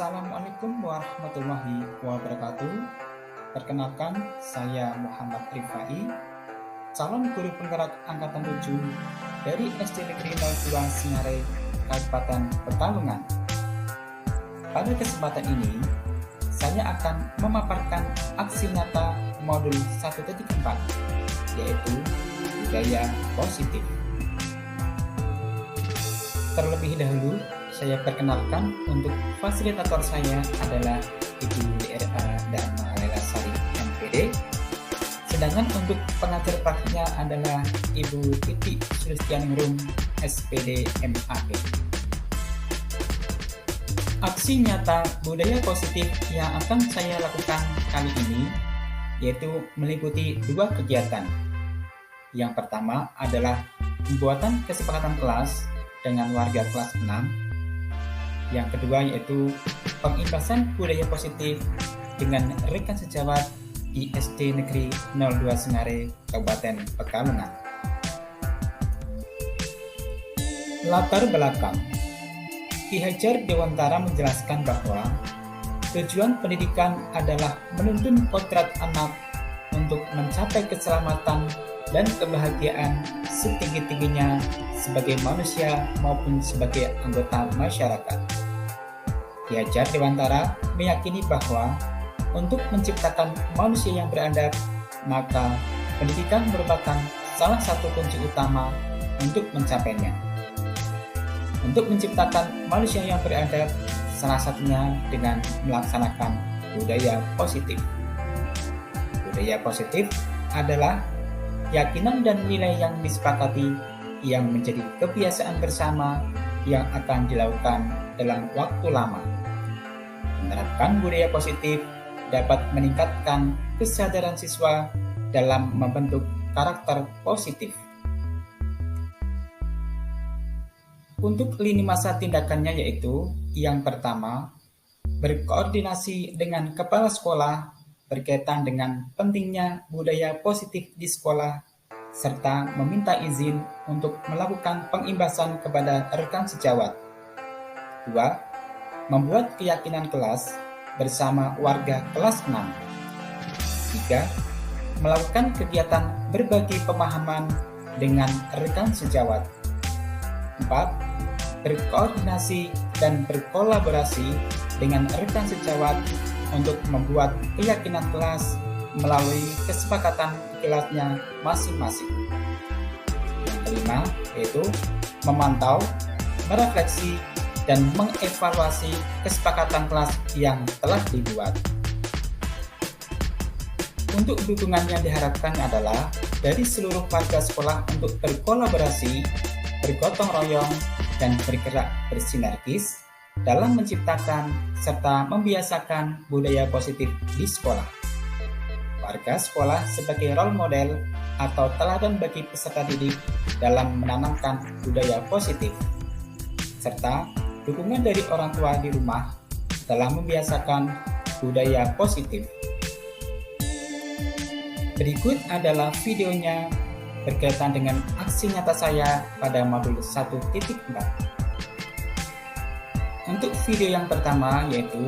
Assalamualaikum warahmatullahi wabarakatuh. Perkenalkan, saya Muhammad Rifai, calon guru penggerak angkatan 7 dari SD Negeri 02 Singare, Kabupaten Pekalongan. Pada kesempatan ini, saya akan memaparkan aksi nyata modul 1.4, yaitu budaya positif. Terlebih dahulu, saya perkenalkan untuk fasilitator saya adalah Ibu DRA Dharma Lelasari MPD. Sedangkan untuk pengajar praktiknya adalah Ibu Titi Sulistianingrum SPD MAP. Aksi nyata budaya positif yang akan saya lakukan kali ini yaitu meliputi dua kegiatan. Yang pertama adalah pembuatan kesepakatan kelas dengan warga kelas 6. Yang kedua yaitu pengimpasan budaya positif dengan rekan sejawat di SD Negeri 02 Singare, Kabupaten Pekalongan. Latar belakang. Ki Hajar Dewantara menjelaskan bahwa tujuan pendidikan adalah menuntun kodrat anak untuk mencapai keselamatan dan kebahagiaan setinggi-tingginya sebagai manusia maupun sebagai anggota masyarakat. Ki Hajar Dewantara meyakini bahwa untuk menciptakan manusia yang beradab, maka pendidikan merupakan salah satu kunci utama untuk mencapainya. Untuk menciptakan manusia yang beradab, salah satunya dengan melaksanakan budaya positif. Budaya positif adalah keyakinan dan nilai yang disepakati yang menjadi kebiasaan bersama yang akan dilakukan dalam waktu lama. Menerapkan budaya positif dapat meningkatkan kesadaran siswa dalam membentuk karakter positif. Untuk lini masa tindakannya yaitu yang pertama, berkoordinasi dengan kepala sekolah berkaitan dengan pentingnya budaya positif di sekolah serta meminta izin untuk melakukan pengimbasan kepada rekan sejawat. 2. Membuat keyakinan kelas bersama warga kelas 6. 3. Melakukan kegiatan berbagi pemahaman dengan rekan sejawat. 4. Berkoordinasi dan berkolaborasi dengan rekan sejawat untuk membuat keyakinan kelas melalui kesepakatan kelasnya masing-masing. Yang kelima yaitu memantau, merefleksi, dan mengevaluasi kesepakatan kelas yang telah dibuat. Untuk dukungan yang diharapkan adalah dari seluruh warga sekolah untuk berkolaborasi, bergotong royong, dan bergerak bersinergis dalam menciptakan serta membiasakan budaya positif di sekolah. Warga sekolah sebagai role model atau teladan bagi peserta didik dalam menanamkan budaya positif, serta dukungan dari orang tua di rumah dalam membiasakan budaya positif. Berikut adalah videonya berkaitan dengan aksi nyata saya pada modul 1.4. Untuk video yang pertama yaitu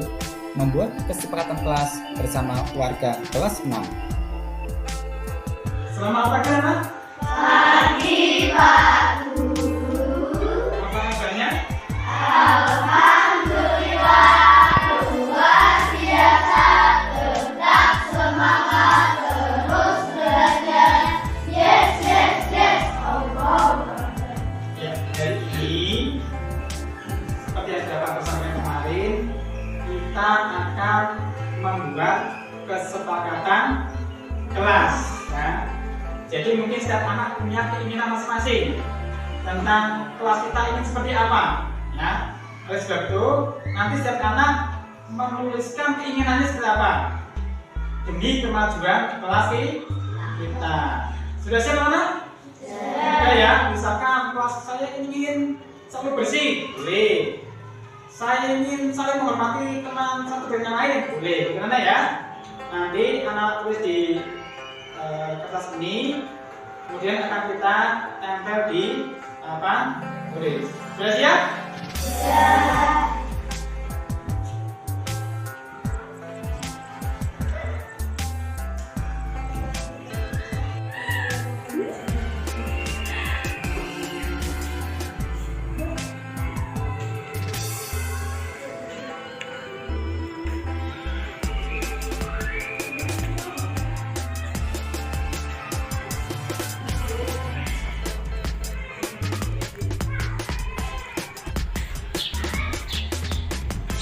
membuat kesepakatan kelas bersama warga kelas 6. Selamat pagi anak. Pagi Pak Guru. Apa kabarnya? Alhamdulillah luar biasa, tetap semangat terus belajar. Yes yes yes. Allah. Ya, hari ini seperti yang sudah Pak sampaikan kemarin, kita akan membuat kesepakatan kelas. Ya. Jadi mungkin setiap anak punya keinginan masing-masing tentang kelas kita ingin seperti apa. Ya. Oleh sebab itu, nanti setiap anak menuliskan keinginannya seperti apa demi kemajuan kelas kita. Sudah siap anak? Sudah ya. Misalkan kelas saya ingin selalu bersih, boleh. Saya ingin saling menghormati teman satu dengan yang lain, boleh. Bagaimana ya? Nanti anak tulis di kertas ini, kemudian akan kita tempel di tulis. Sudah siap?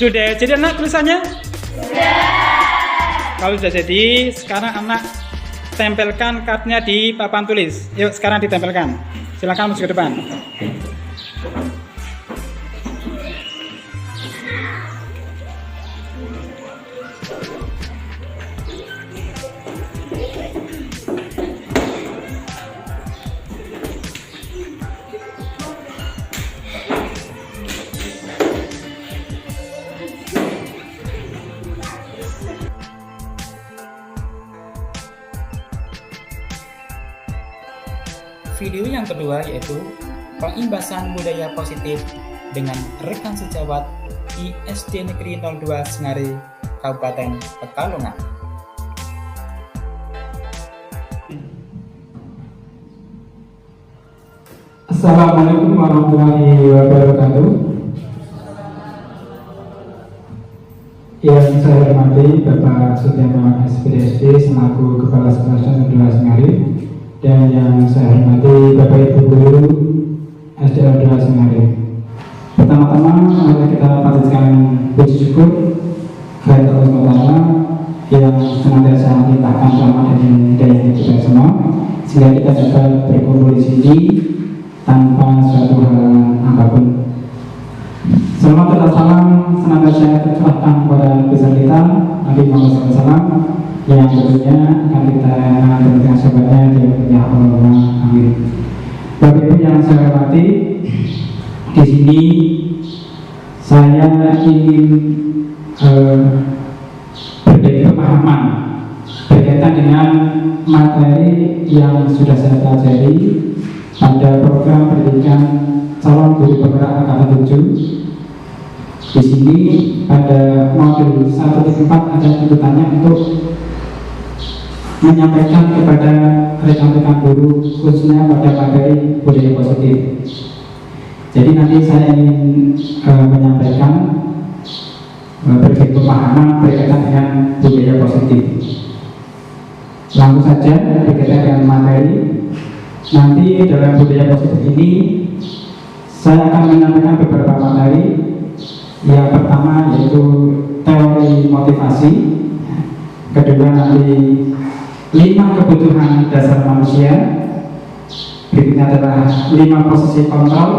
Sudah jadi anak tulisannya? Kalau sudah jadi, sekarang anak tempelkan kartunya di papan tulis. Yuk sekarang ditempelkan. Silakan masuk ke depan. Video yang kedua yaitu pengimbasan budaya positif dengan rekan sejawat di SD Negeri 02 Sengare, Kabupaten Pekalongan. Assalamualaikum warahmatullahi wabarakatuh. Yang saya hormati Bapak Sudianto SPDSD selaku Kepala Sekolah Negeri 2 Sengare, dan yang saya hormati Bapak Ibu Guru SD 2 Sengare. Pertama-tama mari kita panjatkan puji syukur kepada Allah SWT yang senantiasa melimpahkan rahmat dan hidayah kita semua, sehingga kita dapat berkumpul di sini tanpa suatu halangan apapun. Salawat dan salam senantiasa tercurahkan kepada besar kita Nabi Muhammad SAW, yang tentunya akan kita dengan sahabatnya di dunia Allah. Amin. Bapak Ibu yang saya hormati, di sini saya ingin berbagi pemahaman berkaitan dengan materi yang sudah saya pelajari pada program pendidikan calon guru penggerak angkatan 7. Di sini pada modul 1.4 ada tuntutannya untuk menyampaikan kepada rekan-rekan guru khususnya pada materi budaya positif. Jadi nanti saya ingin menyampaikan berbagi pemahaman berkaitan dengan budaya positif. Langsung saja berkaitan dengan materi. Nanti dalam budaya positif ini saya akan menyampaikan beberapa materi. Yang pertama yaitu teori motivasi, kedua nanti 5 kebutuhan dasar manusia, berikutnya adalah 5 posisi kontrol,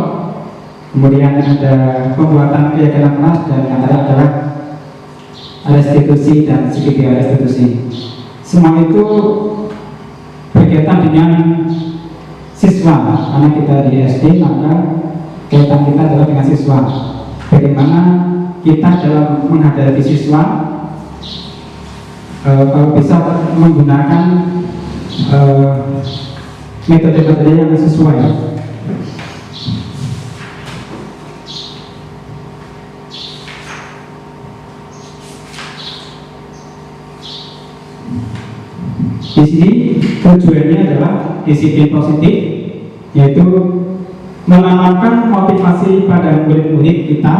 kemudian ada pembuatan keyakinan kelas, dan yang terakhir adalah restitusi dan segitiga restitusi. Semua itu berkaitan dengan siswa, karena kita di SD maka kaitan kita adalah dengan siswa. Bagaimana kita dalam menghadapi siswa, kalau bisa menggunakan metode-metode yang sesuai. Di sini tujuannya adalah disiplin positif, yaitu menanamkan motivasi pada murid-murid kita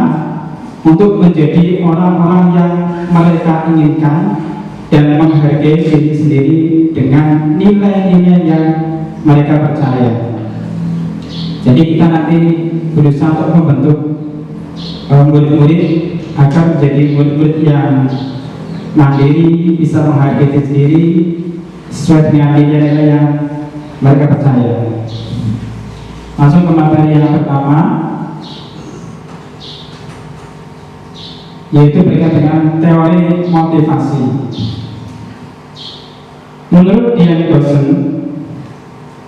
untuk menjadi orang-orang yang mereka inginkan dan menghargai diri sendiri dengan nilai-nilai yang mereka percaya. Jadi kita nanti berusaha untuk membentuk murid-murid agar menjadi murid-murid yang mandiri, bisa menghargai diri sendiri sesuai dengan nilai-nilai yang mereka percaya. Langsung ke materi yang pertama, yaitu berkaitan dengan teori motivasi. Menurut Dian Dawson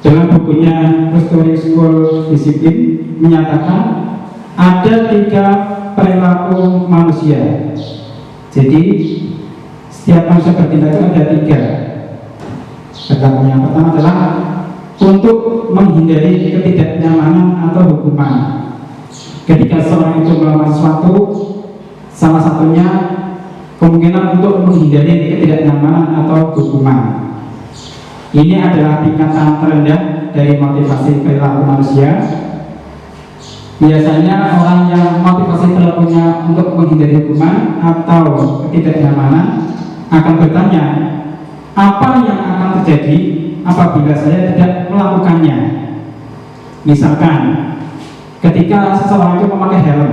dalam bukunya Restoring School Discipline menyatakan ada 3 perilaku manusia. Jadi setiap manusia bertindak itu ada 3. Perilaku yang pertama adalah untuk menghindari ketidaknyamanan atau hukuman. Ketika seorang itu melakukan sesuatu, salah satunya kemungkinan untuk menghindari ketidaknyamanan atau hukuman. Ini adalah tingkatan terendah dari motivasi perilaku manusia. Biasanya orang yang motivasi perilakunya untuk menghindari hukuman atau ketidaknyamanan akan bertanya, apa yang akan terjadi apabila saya tidak melakukannya? Misalkan ketika seseorang itu memakai helm,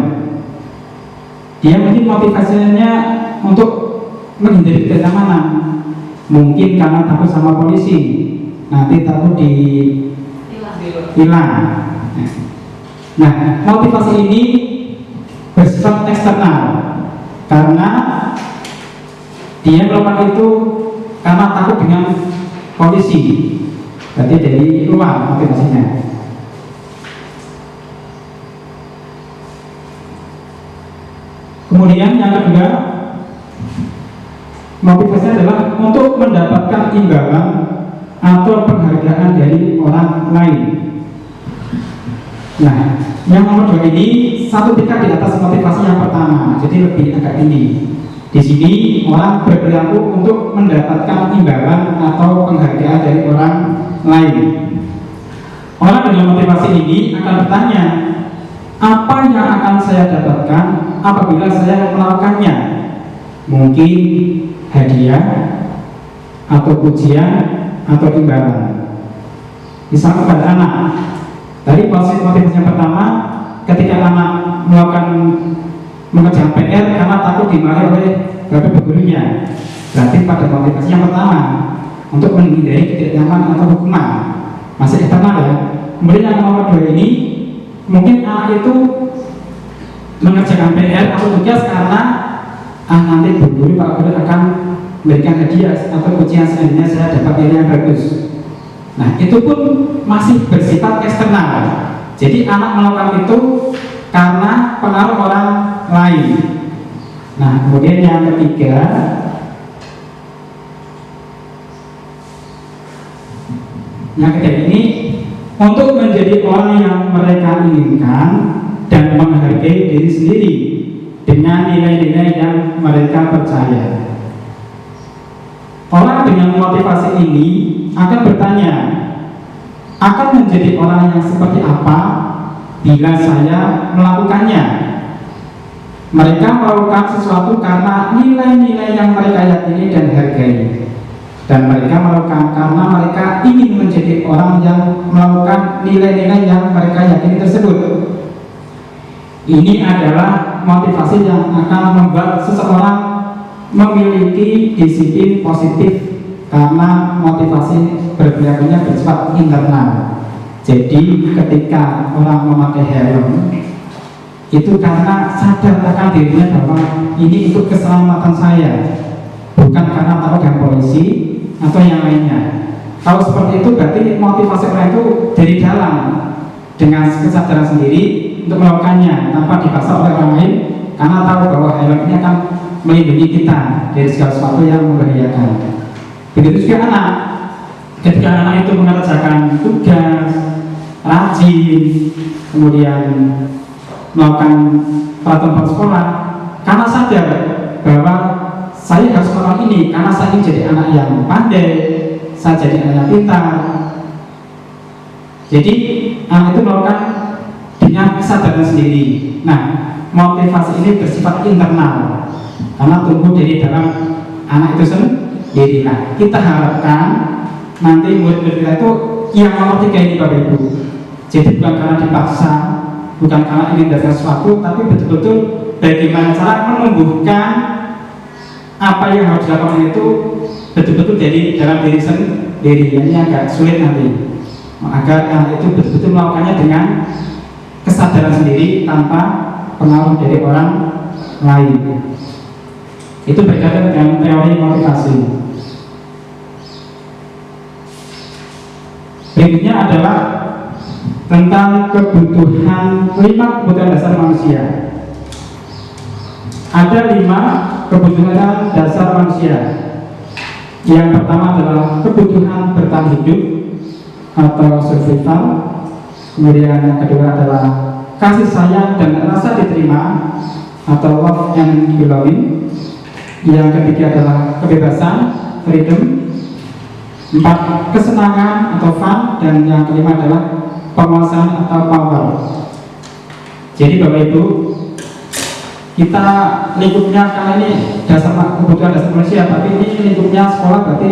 Dia mungkin motivasinya untuk menghindari keamanan, mungkin karena takut sama polisi, nanti takut hilang. Nah, motivasi ini bersifat eksternal karena dia melakukan itu karena takut dengan polisi, berarti dari luar motivasinya. Kemudian yang kedua, motivasinya adalah untuk mendapatkan imbalan atau penghargaan dari orang lain. Nah, yang nomor 2 ini satu tingkat di atas motivasi yang pertama, jadi lebih agak tinggi. Di sini orang berperilaku untuk mendapatkan imbalan atau penghargaan dari orang lain. Orang dengan motivasi ini akan bertanya, apa yang akan saya dapatkan apabila saya melakukannya? Mungkin hadiah atau pujian atau imbalan. Misalnya pada anak, tadi motivasi yang pertama, ketika anak melakukan mengerjakan PR karena takut dimarahi oleh bapak gurunya, berarti pada motivasi yang pertama untuk menghindari ketidaknyamanan atau hukuman, masih eksternal ya. Kemudian yang nomor 2 ini, mungkin anak itu mengerjakan PR atau tugas karena nanti guru Pak Guru akan memberikan hadiah atau pujian seandainya saya dapat nilai yang bagus. Nah, itu pun masih bersifat eksternal. Jadi anak melakukan itu karena pengaruh orang lain. Nah, kemudian yang ketiga, ini untuk menjadi orang yang mereka inginkan dan menghargai diri sendiri dengan nilai-nilai yang mereka percaya. Orang dengan motivasi ini akan bertanya, akan menjadi orang yang seperti apa bila saya melakukannya? Mereka melakukan sesuatu karena nilai-nilai yang mereka yakini dan hargai, dan mereka melakukan karena mereka ingin menjadi orang yang melakukan nilai-nilai yang mereka yakini tersebut. Ini adalah motivasi yang akan membuat seseorang memiliki disiplin positif karena motivasi berperilakunya bersifat internal. Jadi ketika orang memakai helm itu karena sadar akan dirinya bahwa ini untuk keselamatan saya, bukan karena takut dengan polisi atau yang lainnya. Kalau seperti itu berarti motivasi orang itu dari dalam dengan kesadaran sendiri untuk melakukannya tanpa dipaksa oleh orang lain, karena tahu bahwa helm ini akan melindungi kita dari segala sesuatu yang membahayakan. Begitu juga anak, ketika anak itu mengerjakan tugas, rajin, kemudian melakukan peraturan sekolah, karena sadar bahwa saya harus melakukan ini karena saya ingin jadi anak yang pandai, saya jadi anak yang pintar. Jadi anak itu melakukan dengan kesadaran sendiri. Nah, motivasi ini bersifat internal karena tumbuh dari dalam anak itu sendiri. Nah, kita harapkan nanti murid-murid kita itu yang nomor 3 ini Bapak Ibu. Jadi bukan karena dipaksa, bukan karena ingin mendapatkan sesuatu, tapi betul-betul bagaimana cara menumbuhkan apa yang harus dilakukan itu betul-betul dari dalam diri sendiri. Ini agak sulit nanti agar anak itu betul-betul melakukannya dengan kesadaran sendiri tanpa pengaruh dari orang lain. Itu berkaitan dengan teori motivasi. Berikutnya adalah tentang kebutuhan 5 kebutuhan dasar manusia. Ada 5 kebutuhan dasar manusia. Yang pertama adalah kebutuhan bertahan hidup atau survival. Kemudian yang kedua adalah kasih sayang dan rasa diterima atau love and belonging. Yang ketiga adalah kebebasan, freedom. 4, kesenangan atau fun. Dan yang kelima adalah penguasaan atau power. Jadi Bapak Ibu, kita lingkupnya karena ini dasar kebutuhan dasar manusia, tapi ini lingkupnya sekolah berarti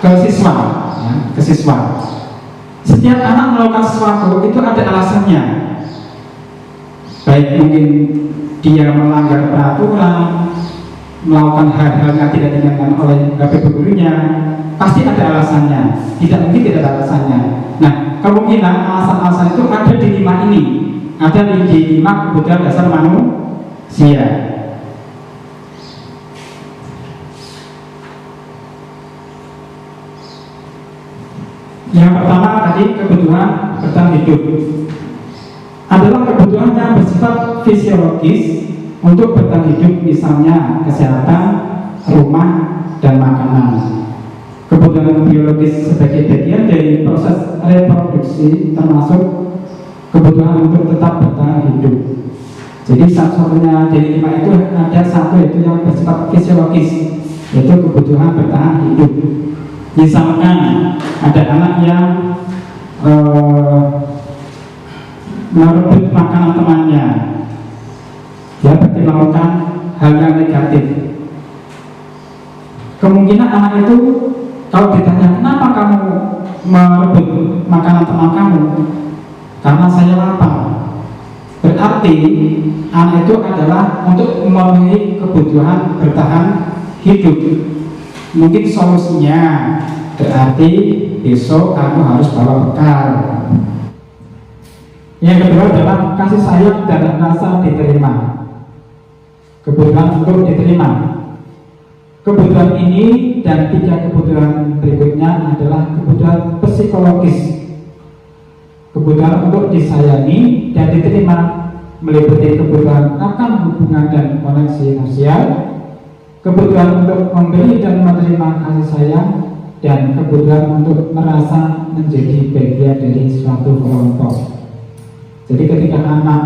ke siswa, ya, ke siswa. Setiap anak melakukan sesuatu itu ada alasannya. baik mungkin dia melanggar peraturan, melakukan hal-hal yang tidak diinginkan oleh bapak ibu gurunya, pasti ada alasannya. Tidak mungkin tidak ada alasannya. Nah, kemungkinan alasan-alasan itu ada di 5 ini, ada di 5 kebutuhan dasar manusia. Yang pertama tadi kebutuhan bertahan hidup adalah kebutuhan yang bersifat fisiologis untuk bertahan hidup, misalnya kesehatan, rumah, dan makanan. Kebutuhan biologis sebagai bagian dari proses reproduksi termasuk kebutuhan untuk tetap bertahan hidup. Jadi satu-satunya dari 5 itu ada satu yaitu yang bersifat fisiologis, yaitu kebutuhan bertahan hidup. Misalkan ada anak yang merebut makanan temannya, dia berarti melakukan hal yang negatif. Kemungkinan anak itu kalau ditanya kenapa kamu merebut makanan teman kamu, karena saya lapar. Berarti anak itu adalah untuk memenuhi kebutuhan bertahan hidup. Mungkin solusinya berarti besok kamu harus bawa bekal. Yang kedua adalah kasih sayang dan rasa diterima. Kebutuhan untuk diterima. Kebutuhan ini dan 3 kebutuhan berikutnya adalah kebutuhan psikologis. Kebutuhan untuk disayangi dan diterima meliputi kebutuhan akan hubungan dan koneksi sosial, kebutuhan untuk memberi dan menerima kasih sayang, dan kebutuhan untuk merasa menjadi bagian dari suatu kelompok. Jadi ketika anak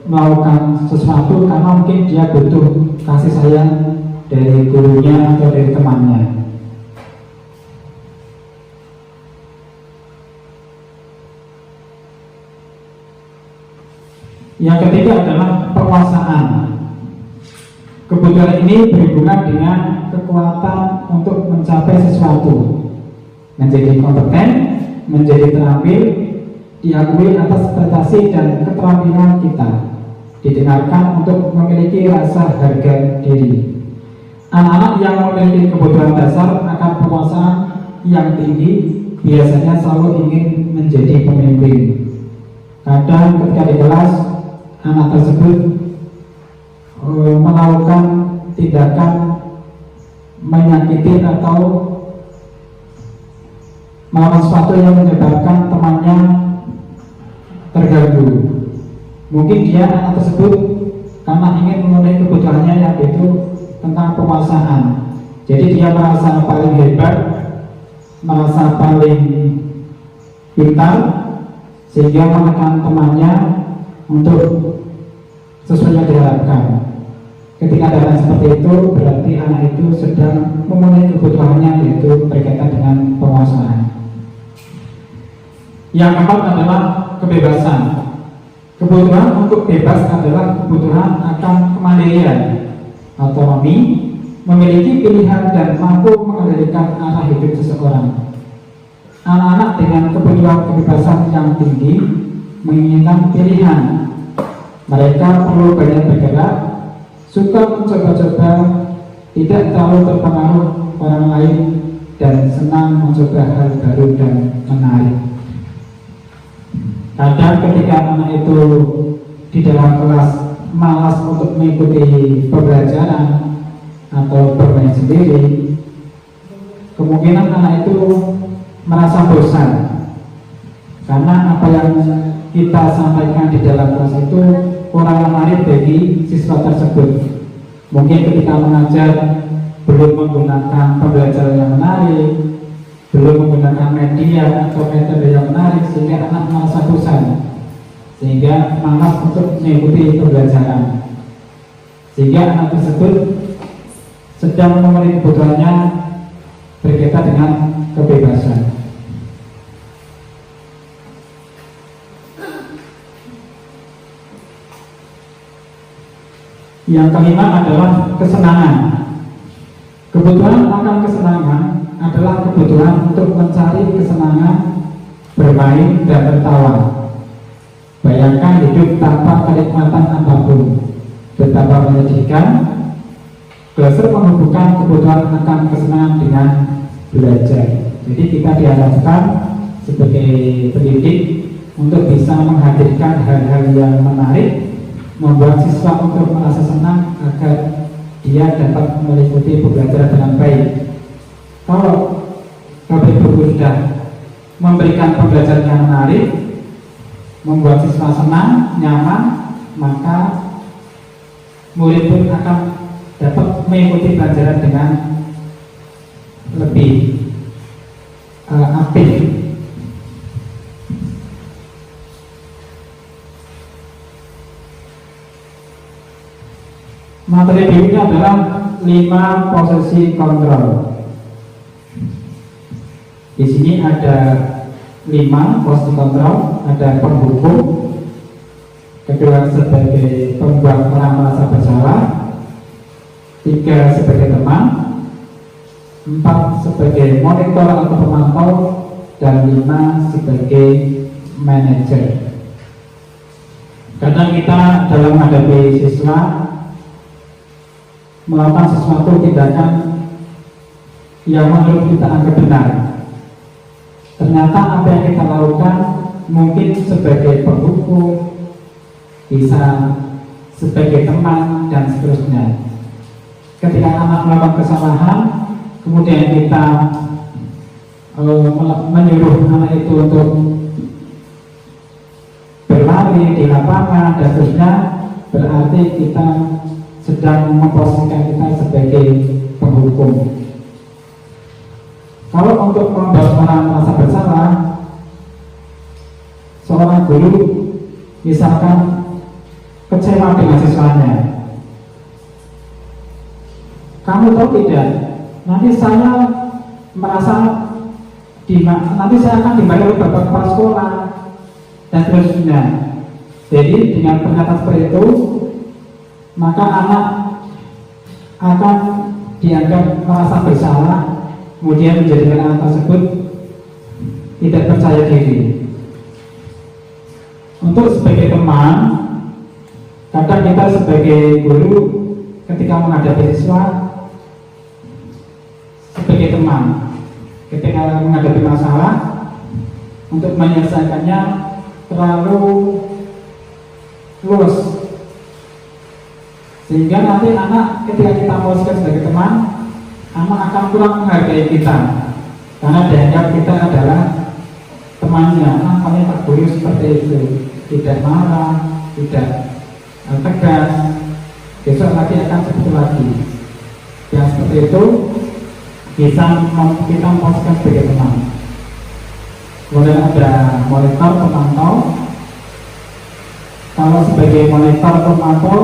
melakukan sesuatu karena mungkin dia butuh kasih sayang dari gurunya atau dari temannya. Yang ketiga adalah penguasaan. Kebutuhan ini berhubungan dengan kekuatan untuk mencapai sesuatu, menjadi kompeten, menjadi terampil, diakui atas prestasi dan keterampilan kita, didengarkan untuk memiliki rasa harga diri. Anak-anak yang memiliki kebutuhan dasar akan penguasaan yang tinggi biasanya selalu ingin menjadi pemimpin. Kadang ketika di kelas, anak tersebut melakukan tindakan menyakiti atau melakukan sesuatu yang menyebabkan temannya terganggu. Mungkin dia anak tersebut karena ingin memenuhi kebutuhannya yaitu tentang penguasaan. Jadi dia merasa paling hebat, merasa paling pintar, sehingga menekan temannya untuk sesuai yang diharapkan. Ketika ada seperti itu, berarti anak itu sedang memenuhi kebutuhannya, yaitu berkaitan dengan penguasaan. Yang keempat adalah kebebasan. Kebutuhan untuk bebas adalah kebutuhan akan kemandirian, otonomi, memiliki pilihan dan mampu mengendalikan arah hidup seseorang. Anak-anak dengan kebutuhan kebebasan yang tinggi menginginkan pilihan. Mereka perlu banyak bergerak, suka mencoba-coba, tidak terlalu terpengaruh orang lain, dan senang mencoba hal baru dan menarik. Kadang ketika anak itu di dalam kelas malas untuk mengikuti pembelajaran atau bermain sendiri, kemungkinan anak itu merasa bosan karena apa yang kita sampaikan di dalam kelas itu kurang menarik bagi siswa tersebut. Mungkin ketika mengajar belum menggunakan pembelajaran yang menarik, belum menggunakan media atau metode yang menarik, sehingga anak merasa bosan, sehingga malas untuk mengikuti pembelajaran, sehingga anak tersebut sedang memenuhi kebutuhannya berkaitan dengan kebebasan. Yang kelima adalah kesenangan. Kebutuhan akan kesenangan adalah kebutuhan untuk mencari kesenangan bermain dan tertawa. Bayangkan hidup tanpa kenikmatan apapun, betapa menyedihkan. Belajar menghubungkan kebutuhan akan kesenangan dengan belajar. Jadi kita diharapkan sebagai pendidik untuk bisa menghadirkan hal-hal yang menarik, membuat siswa untuk merasa senang agar dia dapat mengikuti pembelajaran dengan baik. Kalau Bapak Ibu sudah memberikan pembelajaran yang menarik, membuat siswa senang, nyaman, maka murid pun akan dapat mengikuti pelajaran dengan lebih aktif. Materi berikutnya adalah 5 posisi kontrol. Di sini ada 5 posisi kontrol, ada penghukum, kedua sebagai pembuat orang merasa bersalah, 3 sebagai teman, 4 sebagai monitor atau pemantau, dan 5 sebagai manajer. Kadang kita dalam menghadapi siswa melakukan sesuatu tindakan yang menurut kita anggap benar. Ternyata apa yang kita lakukan mungkin sebagai penghukum, bisa sebagai teman, dan seterusnya. Ketika anak melakukan kesalahan, kemudian kita menyuruh anak itu untuk berlari di lapangan dan seterusnya, berarti kita sedang memposisikan kita sebagai penghukum. Kalau untuk membuat orang merasa bersalah, seorang guru misalkan kecewa dengan siswanya, kamu tahu tidak, nanti saya merasa nanti saya akan dibayar oleh bapak kepala sekolah dan seterusnya. Jadi dengan pernyataan seperti itu, maka anak akan dianggap merasa bersalah, kemudian menjadikan anak tersebut tidak percaya diri. Untuk sebagai teman, kadang kita sebagai guru ketika menghadapi siswa, sebagai teman, ketika menghadapi masalah, untuk menyelesaikannya terlalu luas, sehingga nanti anak ketika kita posisikan sebagai teman, anak akan kurang menghargai kita karena dianggap kita adalah temannya. Makanya Pak Guru seperti itu, tidak marah, tidak tegas, besok lagi akan seperti lagi. Yang seperti itu bisa kita memposisikan sebagai teman. Kemudian ada monitor pemantau. Kalau sebagai monitor pemantau,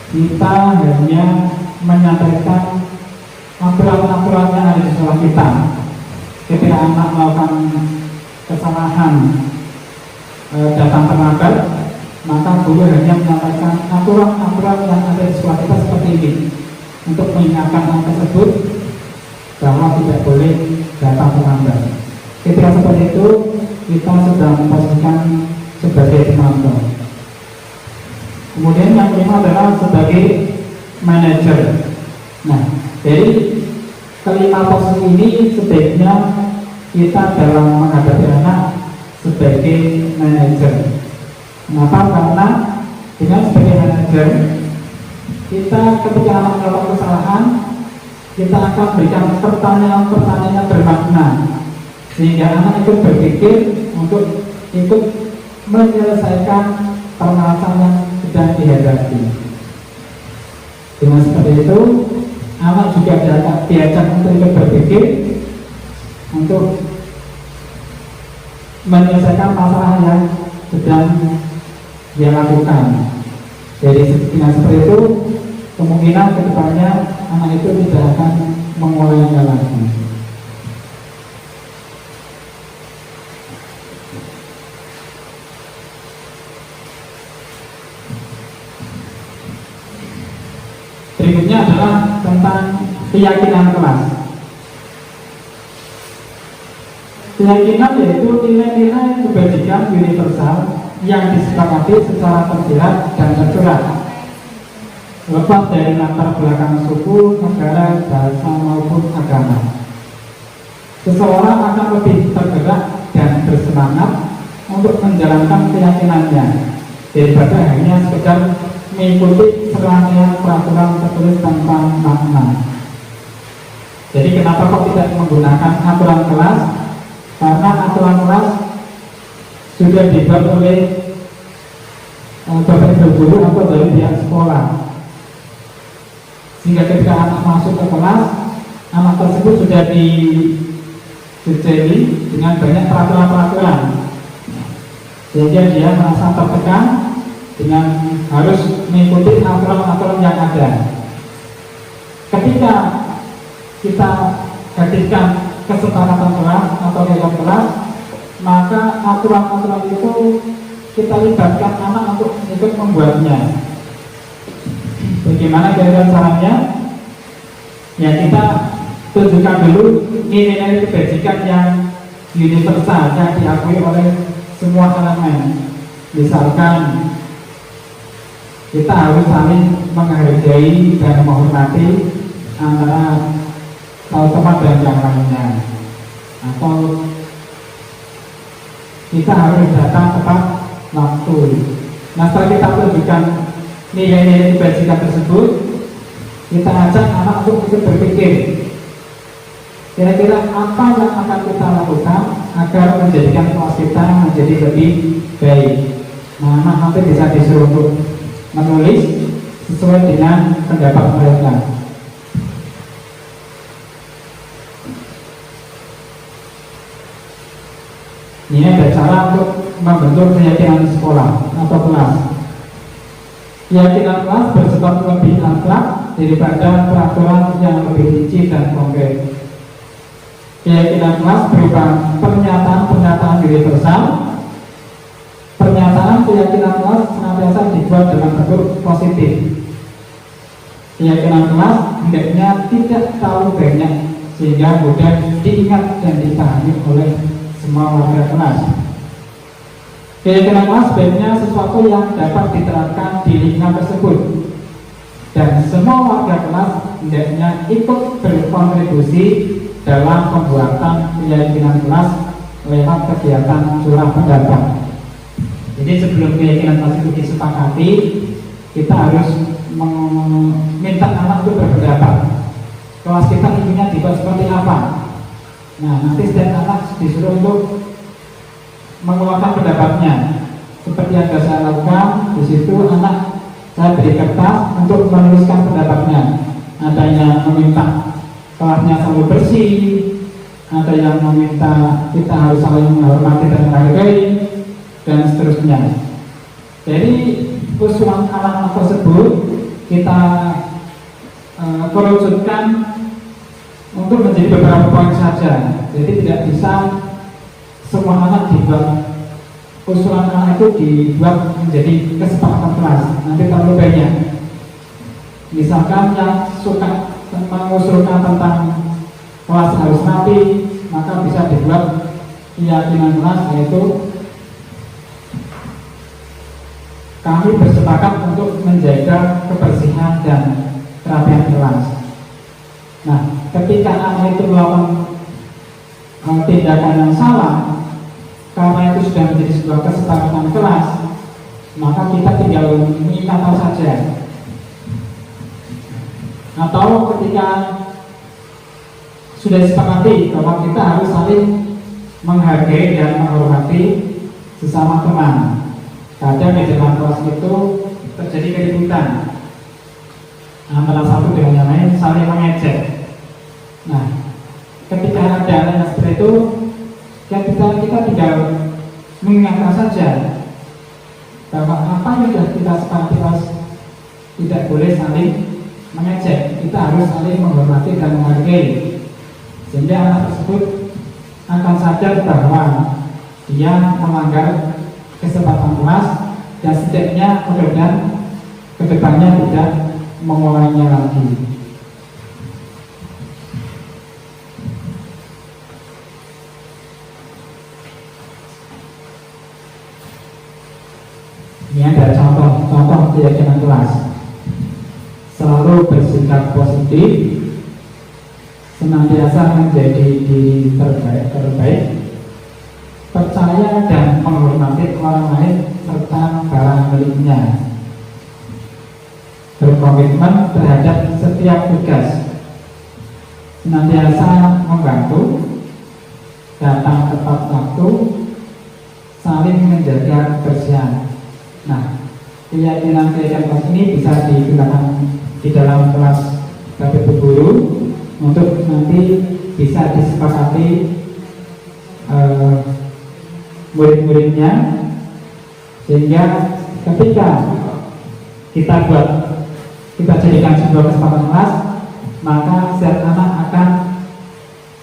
kita hanya menyampaikan aturan-aturan yang ada di sekolah kita. Ketika anak melakukan kesalahan, datang terlambat, maka guru hanya menyampaikan aturan-aturan yang ada di sekolah kita seperti ini, untuk mengingatkan anak tersebut bahwa tidak boleh datang terlambat. Ketika seperti itu, kita sudah memposisikan sebagai pemantau. Kemudian yang kelima adalah sebagai manajer. Nah, dari kelima posisi ini sebaiknya kita dalam menghadapi anak sebagai manajer. Kenapa? Karena dengan sebagai manajer, kita ketika anak melakukan kesalahan, kita akan berikan pertanyaan-pertanyaan yang bermakna, sehingga anak itu berpikir untuk ikut menyelesaikan permasalahan yang sedang dihadapi. Dengan seperti itu, anak juga diajak untuk ikut berpikir untuk menyelesaikan masalah yang sedang dia lakukan. Jadi dengan seperti itu, kemungkinan kedepannya anak itu tidak akan mengulanginya lagi. Berikutnya adalah tentang keyakinan kelas. Keyakinan yaitu nilai-nilai kebajikan universal yang disepakati secara tersirat dan tersurat, lepas dari latar belakang suku, negara, bahasa maupun agama. Seseorang akan lebih tergerak dan bersemangat untuk menjalankan keyakinannya daripada hanya sekedar mengikuti serangkaian peraturan tertulis tanpa makna. Jadi kenapa kok tidak menggunakan aturan kelas? Karena aturan kelas sudah dibuat oleh bapak ibu guru atau dari pihak sekolah, sehingga ketika anak masuk ke kelas, anak tersebut sudah dibekali dengan banyak peraturan-peraturan, sehingga dia merasa tertekan dengan harus mengikuti aturan-aturan yang ada. Ketika kita hadirkan kesepakatan kelas atau kegiatan kelas, maka aturan-aturan itu kita libatkan anak untuk ikut membuatnya. Bagaimana kira-kira caranya? Ya, kita tunjukkan dulu nilai-nilai kebajikan yang universal yang diakui oleh semua elemen. Misalkan kita harus saling menghargai dan menghormati antara teman dan yang lainnya, atau kita harus datang tepat waktu. Nah, setelah kita tunjukkan nilai-nilai kebajikan tersebut, kita ajak anak untuk ikut berpikir kira-kira apa yang akan kita lakukan agar menjadikan kelas kita menjadi lebih baik. Nah, anak nanti bisa disuruh untuk menulis sesuai dengan pendapat mereka. Ini ada cara untuk membentuk keyakinan sekolah atau kelas. Keyakinan kelas bersifat lebih abstrak daripada peraturan yang lebih rinci dan konkret. Keyakinan kelas berupa pernyataan-pernyataan universal. Pernyataan keyakinan kelas senantiasa dibuat dengan bentuk positif. Keyakinan kelas hendaknya tidak terlalu banyak sehingga mudah diingat dan dipahami oleh semua warga kelas. Keyakinan kelas sebaiknya sesuatu yang dapat diterapkan di lingkungan tersebut, dan semua warga kelas hendaknya ikut berkontribusi dalam pembuatan keyakinan kelas lewat kegiatan curah pendapat. Jadi sebelum keyakinan kelas itu disepakati, kita harus meminta anak untuk berpendapat. Kelas kita inginnya dibuat seperti apa? Nah, nanti setiap anak disuruh untuk mengeluarkan pendapatnya. Seperti yang sudah saya lakukan, di situ anak saya beri kertas untuk menuliskan pendapatnya. Ada yang meminta kelasnya selalu bersih, ada yang meminta kita harus saling menghormati dan menghargai, dan seterusnya. Jadi usulan anak-anak tersebut kita kerucutkan untuk menjadi beberapa poin saja. Jadi tidak bisa semua anak dibuat, usulan anak itu dibuat menjadi kesepakatan kelas, nanti terlalu banyak. Misalkan yang suka mengusulkan tentang kelas harus rapi, maka bisa dibuat keyakinan kelas, yaitu kami bersepakat untuk menjaga kebersihan dan kerapian kelas. Nah, ketika anak itu melakukan tindakan yang salah, karena itu sudah menjadi sebuah kesepakatan kelas, maka kita tinggal mengingatkan saja. Atau ketika sudah disepakati bahwa kita harus saling menghargai dan menghormati sesama teman, kadang di dalam kelas itu terjadi keributan antara satu dengan yang lain, saling mengejek. Nah, ketika ada yang seperti itu, kita tinggal mengingatkan saja bahwa apa yang sudah kita sepakati tidak boleh saling mengejek, kita harus saling menghormati dan menghargai, sehingga anak tersebut akan sadar bahwa dia melanggar kesepakatan kelas, dan setidaknya mudah-mudahan kedepannya tidak mengulangnya lagi. keyakinan kelas. Selalu bersikap positif, senantiasa menjadi diri terbaik, percaya dan menghormati orang lain serta barang miliknya, berkomitmen terhadap setiap tugas, senantiasa membantu, datang tepat waktu, saling menjaga kebersihan. Nah, keyakinan kelas ini bisa digunakan di dalam kelas Bapak Ibu Guru untuk nanti bisa disepakati murid-muridnya, sehingga ketika kita jadikan sebuah kesepakatan kelas, maka setiap anak akan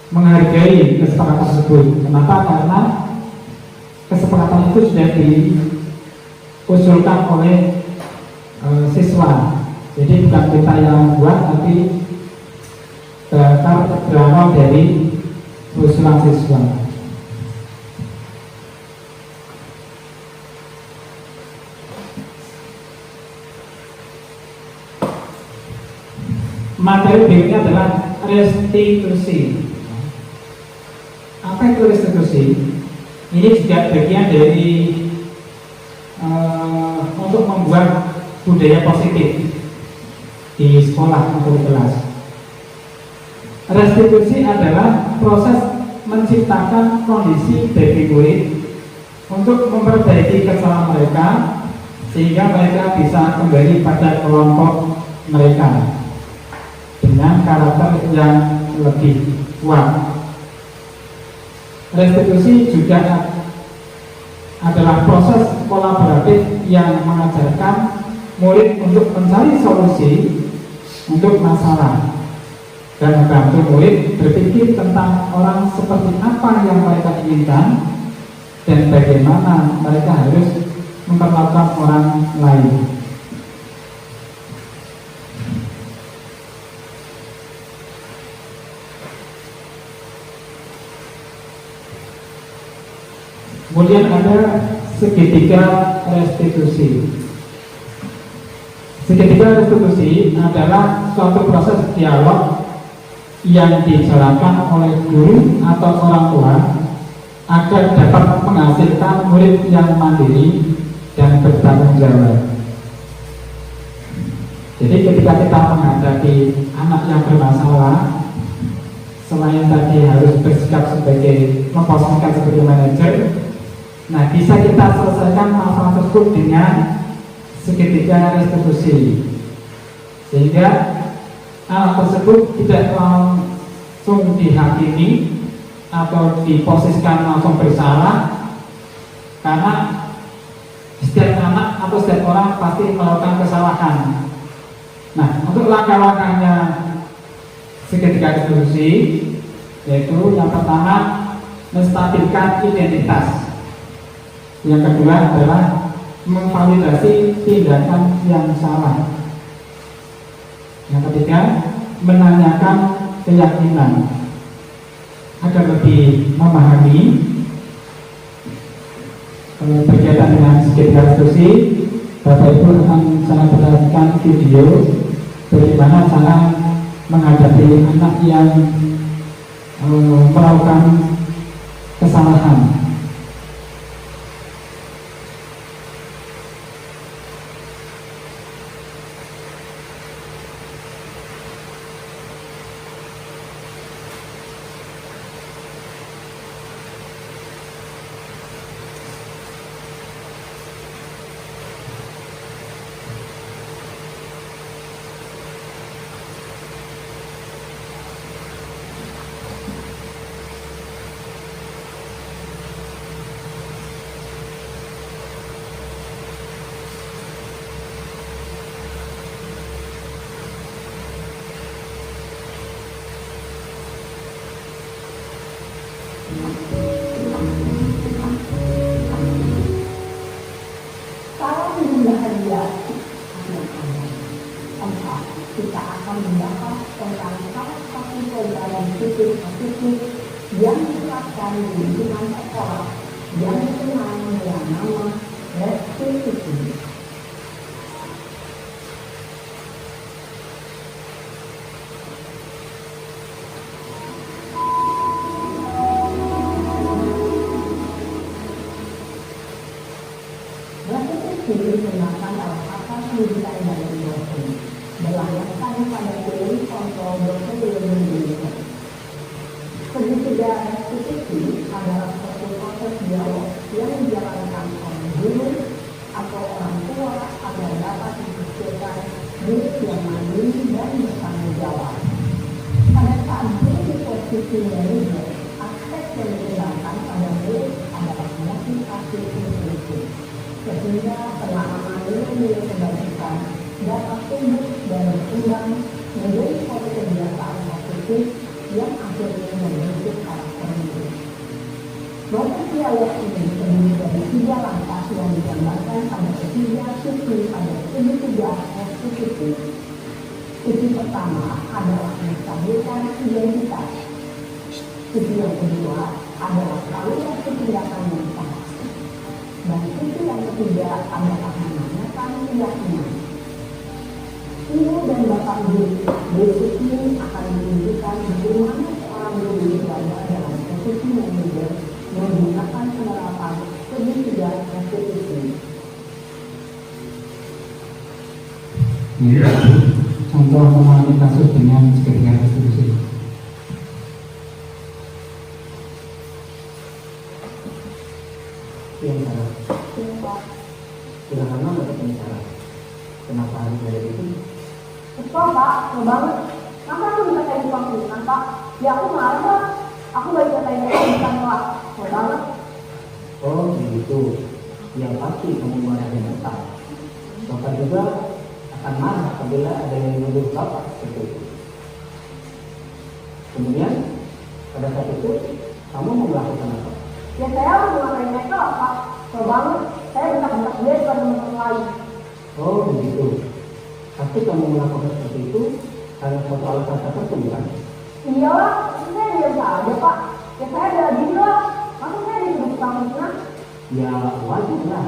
menghargai kesepakatan tersebut. Kenapa? Karena kesepakatan itu sudah diusulkan oleh siswa. Jadi bukan kita yang buat, tapi berawal dari usulan siswa. Materi berikutnya adalah restitusi. Apa itu restitusi? Ini juga bagian dari untuk membuat budaya positif di sekolah atau di kelas. Restitusi adalah proses menciptakan kondisi bagi murid untuk memperbaiki kesalahan mereka sehingga mereka bisa kembali pada kelompok mereka dengan karakter yang lebih kuat. Restitusi juga adalah proses kolaboratif yang mengajarkan murid untuk mencari solusi untuk masalah dan membantu murid berpikir tentang orang seperti apa yang mereka inginkan dan bagaimana mereka harus memperlakukan orang lain. Kemudian ada segitiga restitusi. Segitiga restitusi adalah suatu proses dialog yang dijalankan oleh guru atau orang tua agar dapat menghasilkan murid yang mandiri dan bertanggung jawab. Jadi ketika kita menghadapi anak yang bermasalah, selain tadi harus bersikap sebagai memposisikan sebagai manajer, nah bisa kita selesaikan masalah tersebut dengan segitiga restitusi, sehingga anak tersebut tidak langsung dihakimi atau diposisikan langsung bersalah, karena setiap anak atau setiap orang pasti melakukan kesalahan. Nah, untuk langkah-langkahnya segitiga restitusi, yaitu yang pertama menstabilkan identitas, yang kedua adalah memvalidasi tindakan yang salah, yang ketiga menanyakan keyakinan agar lebih memahami. Berkaitan dengan segitiga restitusi, Bapak Ibu akan saya perlihatkan video bagaimana cara menghadapi anak yang melakukan kesalahan. Kalau menggunakan dia, kita akan membahas tentang salah satu program positif yang diterapkan di lingkungan sekolah yang dikenal dengan nama restitusi. digunakan dalam asas pendidikan dan dosen, berlandaskan pada teori kontrol dosen ilmu. Segitiga restitusi adalah suatu proses dialog yang dijalankan oleh guru atau orang tua agar dapat menghasilkan guru yang mandiri dan bertanggung jawab. Pada saat guru di posisi manajer, aspek yang dikembangkan pada guru adalah motivasi intuitif, sehingga pengalaman nilai-nilai kebajikan dapat tumbuh dan berkembang menjadi suatu kebiasaan positif yang akhirnya membentuk karakter diri. Proses dialog ini terdiri dari 3 langkah yang digambarkan pada ketiga sisi pada segitiga restitusi. Sisi pertama adalah menstabilkan identitas. Sisi yang kedua adalah kalkulasi tindakan yang salah. Dan sisi yang ketiga adalah menanyakan keyakinan. Ibu dan bapak guru berikut ini akan menunjukkan bagaimana seorang guru berada dalam posisi manajer menggunakan penerapan segitiga restitusi. Ya, contoh memahami kasus dengan segitiga restitusi. Yang salah. Silakan dapat bicara. Kenapa harus ada itu? Betul Pak, betul banget. Masa aku bisa kayak tukang urusan Pak? Ya aku marah Pak. Aku baik kayak urusan Pak. Betul banget. Oh begitu. Yang pasti kamu marah yang besar. Bapak juga akan marah apabila ada yang menuduh bapak seperti itu. Kemudian pada saat itu kamu mau melakukan apa? Ya saya harus melakukan mereka Pak. Betul banget. Saya bentak-bentak dia pada teman lain. Oh begitu. Pasti kamu melakukan seperti itu karena suatu alasan tertentu bukan? Iyalah, saya biasa aja Pak. Ya saya ada gini lah. Masa saya disuruh tukang urusan? Ya wajar lah.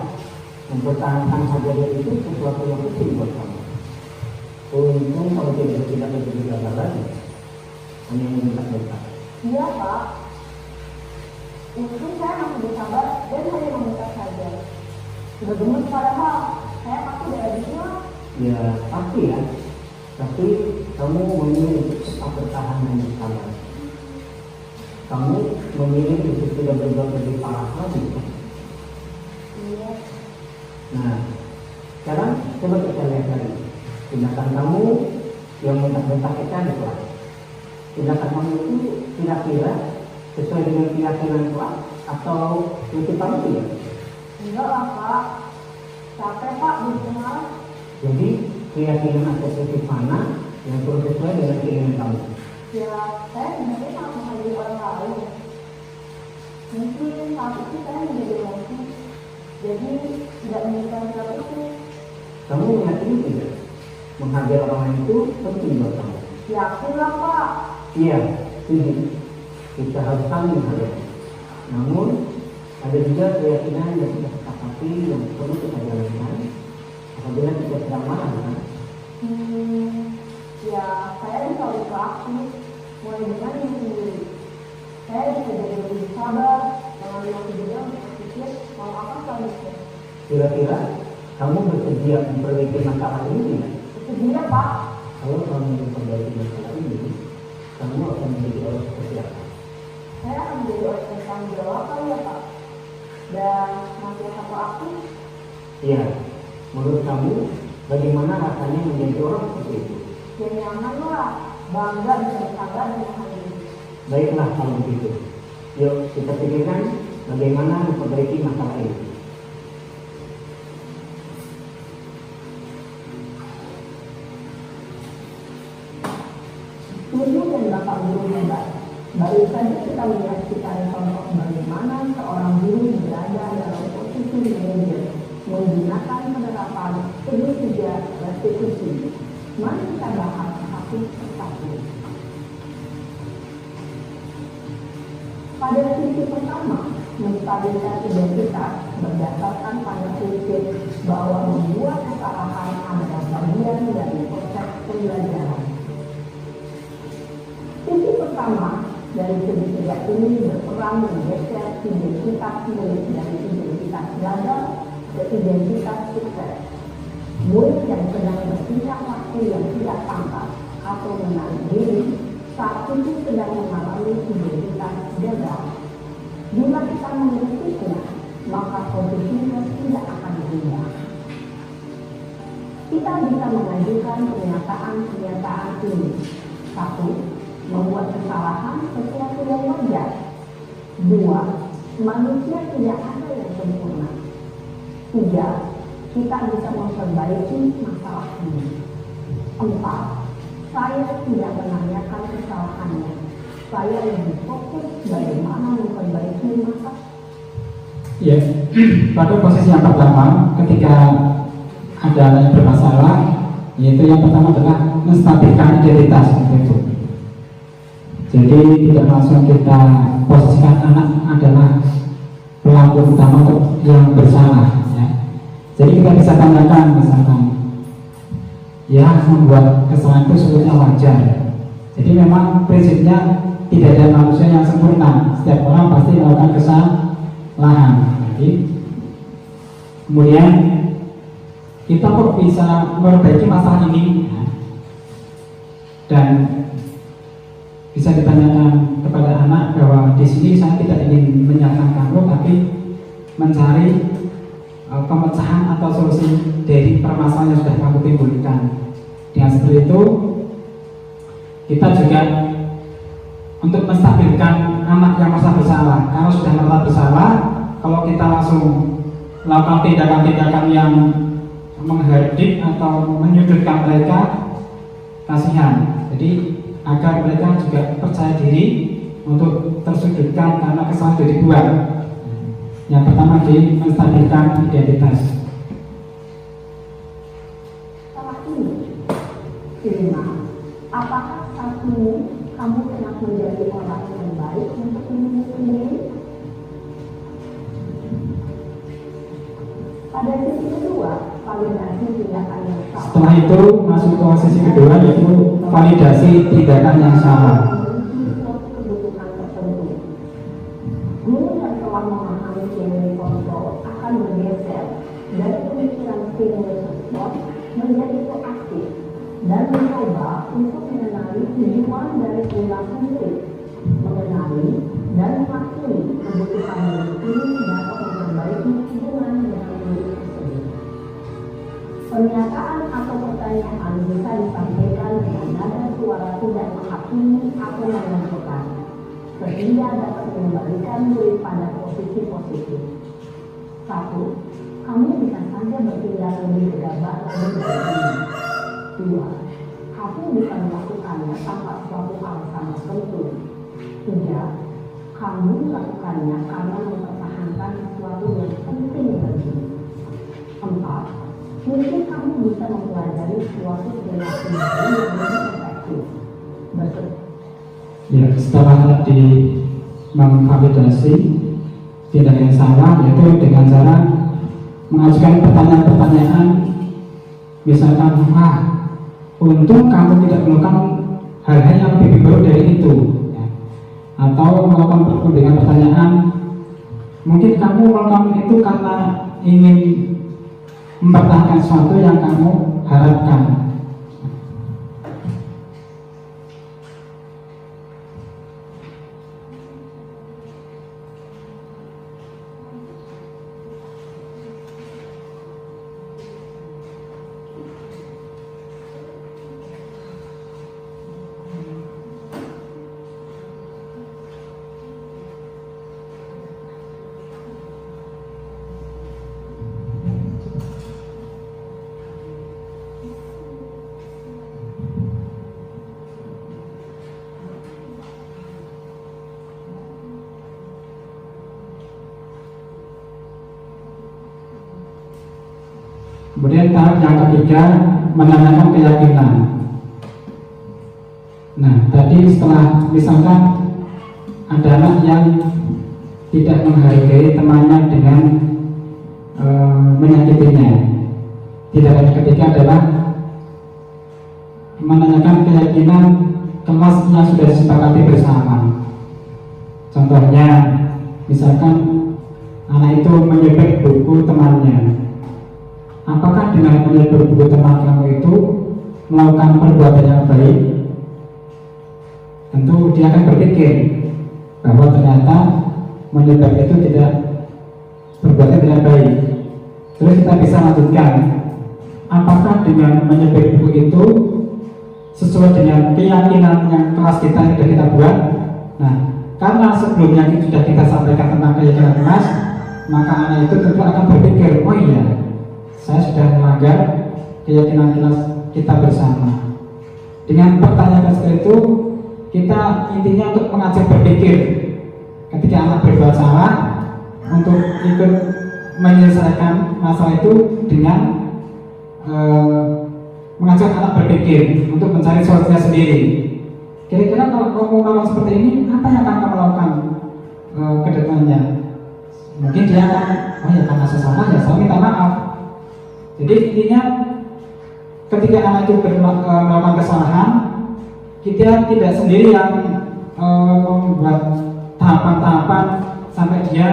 Mempertahankan harga diri itu sesuatu yang penting buat kamu. Untung kalau tidak lebih gagal lagi. Hanya meminta-minta. Iya Pak. Untung saya masih bersabar dan hanya meminta saja. Sudah gemes padahal. Saya pasti udah gini lah. Ya pasti ya. Tapi kamu memilih untuk tetap bertahan dan bersabar. Kamu memilih untuk tidak berbuat lebih parah lagi. Iya. Nah, sekarang coba kita lihat lagi. Tindakan kamu yang bentak-bentak kita di kelas. Tindakan kamu itu kira-kira sesuai dengan keyakinan kelas atau itu kamu tidak? Enggak lah Pak. Capek Pak, belum marah. Jadi keyakinan asosiatif mana yang perlu sesuai dengan keinginan kamu? Ya, saya sebenarnya sangat menghargai orang lain. Mungkin saat itu saya menjadi emosi. Jadi tidak menginginkan sikap itu. Kamu meyakini tidak? Menghargai orang lain itu penting buat kamu. Yakin lah Pak. Iya, setuju. Kita harus saling menghargai. Namun ada juga keyakinan yang kita sepakati yang perlu kita jalankan apabila kita sedang marah, kan? Ya, saya bisa berlaku mulai dengan diri sendiri. Saya bisa jadi lebih sabar, mengambil waktu juga untuk berpikir mau apa selanjutnya. Kira-kira kamu bersedia memperbaiki masalah ini tidak? Bersedia Pak. Kalau kamu memperbaiki masalah ini, kamu akan menjadi orang seperti apa? Saya akan menjadi orang yang bertanggung jawab kali ya Pak. Dan masih satu aku. Iya, menurut kamu bagaimana rasanya menjadi orang seperti itu? Ya nyaman lah, bangga bisa bersabar dan menghargai. Baiklah kalau begitu. Yuk kita pikirkan bagaimana memperbaiki masalah ini. Ibu dan bapak guru hebat. Baru saja kita menyaksikan contoh bagaimana seorang guru berada dalam posisi manajer menggunakan penerapan segitiga restitusi. Mari kita bahas satu persatu. Pada sisi pertama, menstabilkan identitas berdasarkan pada prinsip bahwa membuat kesalahan adalah bagian dari proses pembelajaran. Sisi pertama dari segitiga ini berperan menggeser identitas milik dari identitas belajar ke identitas sukses. Murid yang sedang bertingkah laku yang tidak pantas atau menarik diri saat itu sedang mengalami identitas gagal. Bila kita mengikutinya, maka posisinya tidak akan berubah. Kita bisa mengajukan pernyataan-pernyataan ini. 1. Membuat kesalahan sesuatu yang wajar. 2. Manusia tidak ada yang sempurna. 3. Kita bisa memperbaiki masalah ini. 4. Saya tidak menanyakan kesalahannya. Saya lebih fokus bagaimana memperbaiki masalah. Ya, pada posisi yang pertama, ketika ada anak yang bermasalah, yaitu yang pertama adalah menstabilkan identitas itu. Jadi tidak langsung kita posisikan anak adalah pelaku utama yang bersalah. Ya. Jadi kita bisa tanyakan misalkan, ya membuat kesalahan itu sebetulnya wajar. Jadi memang prinsipnya tidak ada manusia yang sempurna. Setiap orang pasti melakukan kesalahan. Jadi kemudian kita kok bisa memperbaiki masalah ini, dan bisa ditanyakan kepada anak bahwa di sini saya tidak ingin menyalahkan kamu, tapi mencari pemecahan atau solusi dari permasalahan yang sudah kamu timbulkan. Dengan seperti itu, kita juga untuk menstabilkan anak yang merasa bersalah. Kalau sudah merasa bersalah, kalau kita langsung melakukan tindakan-tindakan yang menghardik atau menyudutkan mereka, kasihan. Jadi agar mereka juga percaya diri untuk tersudutkan karena kesalahan sudah dibuat. Yang pertama di menstabilkan identitas. Salah ini, 5. Apakah saat ini kamu pernah menjadi orang yang baik untuk dirimu sendiri? Pada sisi kedua, validasi tindakan yang salah. Setelah itu masuk ke sisi kedua, yaitu validasi tindakan yang salah. Kebutuhan tertentu. Guru yang telah memahami teori kontrol akan bergeser dari pemikiran stimulus respon menjadi proaktif dan mencoba untuk mengenali tujuan dari perilaku murid, mengenali dan memahami kebutuhan murid ini dapat memperbaiki hubungan dengan murid tersebut. Pernyataan atau pertanyaan bisa disampaikan dengan nada suara tidak menghakimi atau menentukan, sehingga dapat mengembalikan murid pada posisi positif. 1. Kamu bisa saja bertindak lebih gegabah lebih dari ini. 2. Kamu bisa melakukannya tanpa suatu alasan tertentu. 3. Kamu melakukannya karena mempertahankan sesuatu yang penting bagimu. 4. Mungkin kamu bisa mempelajari suatu perilaku baru yang lebih efektif. Ya, setelah tadi memvalidasi tindakan yang salah, yaitu dengan cara mengajukan pertanyaan-pertanyaan, misalkan, untung kamu tidak melakukan hal-hal yang lebih baik dari itu, ya. Atau melakukan dengan pertanyaan, mungkin kamu melakukan itu karena ingin mempertahankan sesuatu yang kamu harapkan. Kemudian tahap yang ketiga, menanyakan keyakinan. Nah, tadi setelah misalkan ada anak yang tidak menghargai temannya dengan menyakitinya. Tindakan yang ketiga adalah menanyakan keyakinan kelas yang sudah disepakati bersama. Contohnya, misalkan anak itu menyebut buku temannya. apakah dengan menyebut buku teman kamu itu melakukan perbuatan yang baik? Tentu dia akan berpikir bahwa ternyata menyebab itu tidak perbuatan tidak baik. Terus kita bisa lanjutkan, apakah dengan menyebut buku itu sesuai dengan keyakinan yang kelas kita yang sudah kita buat? Nah, karena sebelumnya itu sudah kita sampaikan tentang keyakinan kelas, maka anak itu tentu akan berpikir, oh iya, saya sudah melanggar keyakinan kelas kita bersama. Dengan pertanyaan seperti itu, kita intinya untuk mengajak berpikir ketika anak berbuat salah, untuk ikut menyelesaikan masalah itu dengan mengajak anak berpikir untuk mencari solusinya sendiri. Kira-kira kalau kamu melakukan seperti ini, apa yang akan kamu lakukan ke depannya? Mungkin dia akan, oh ya karena saya salah ya saya minta maaf. Jadi intinya ketika anak itu melakukan kesalahan, kita tidak sendiri yang membuat tahapan-tahapan sampai dia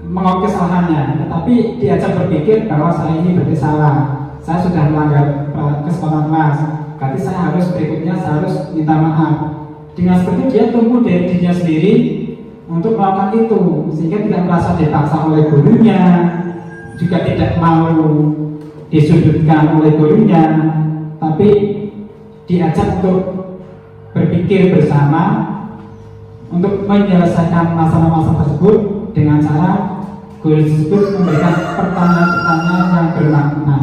mengakui kesalahannya, tetapi diajak berpikir bahwa saya ini berarti salah, saya sudah melanggar kesepakatan kelas, berarti saya harus berikutnya saya harus minta maaf. Dengan seperti itu dia tumbuh dari dirinya sendiri untuk melakukan itu, sehingga tidak merasa dipaksa oleh gurunya, juga tidak mau disudutkan oleh gurunya, tapi diajak untuk berpikir bersama untuk menyelesaikan masalah-masalah tersebut dengan cara guru tersebut memberikan pertanyaan-pertanyaan yang bermakna.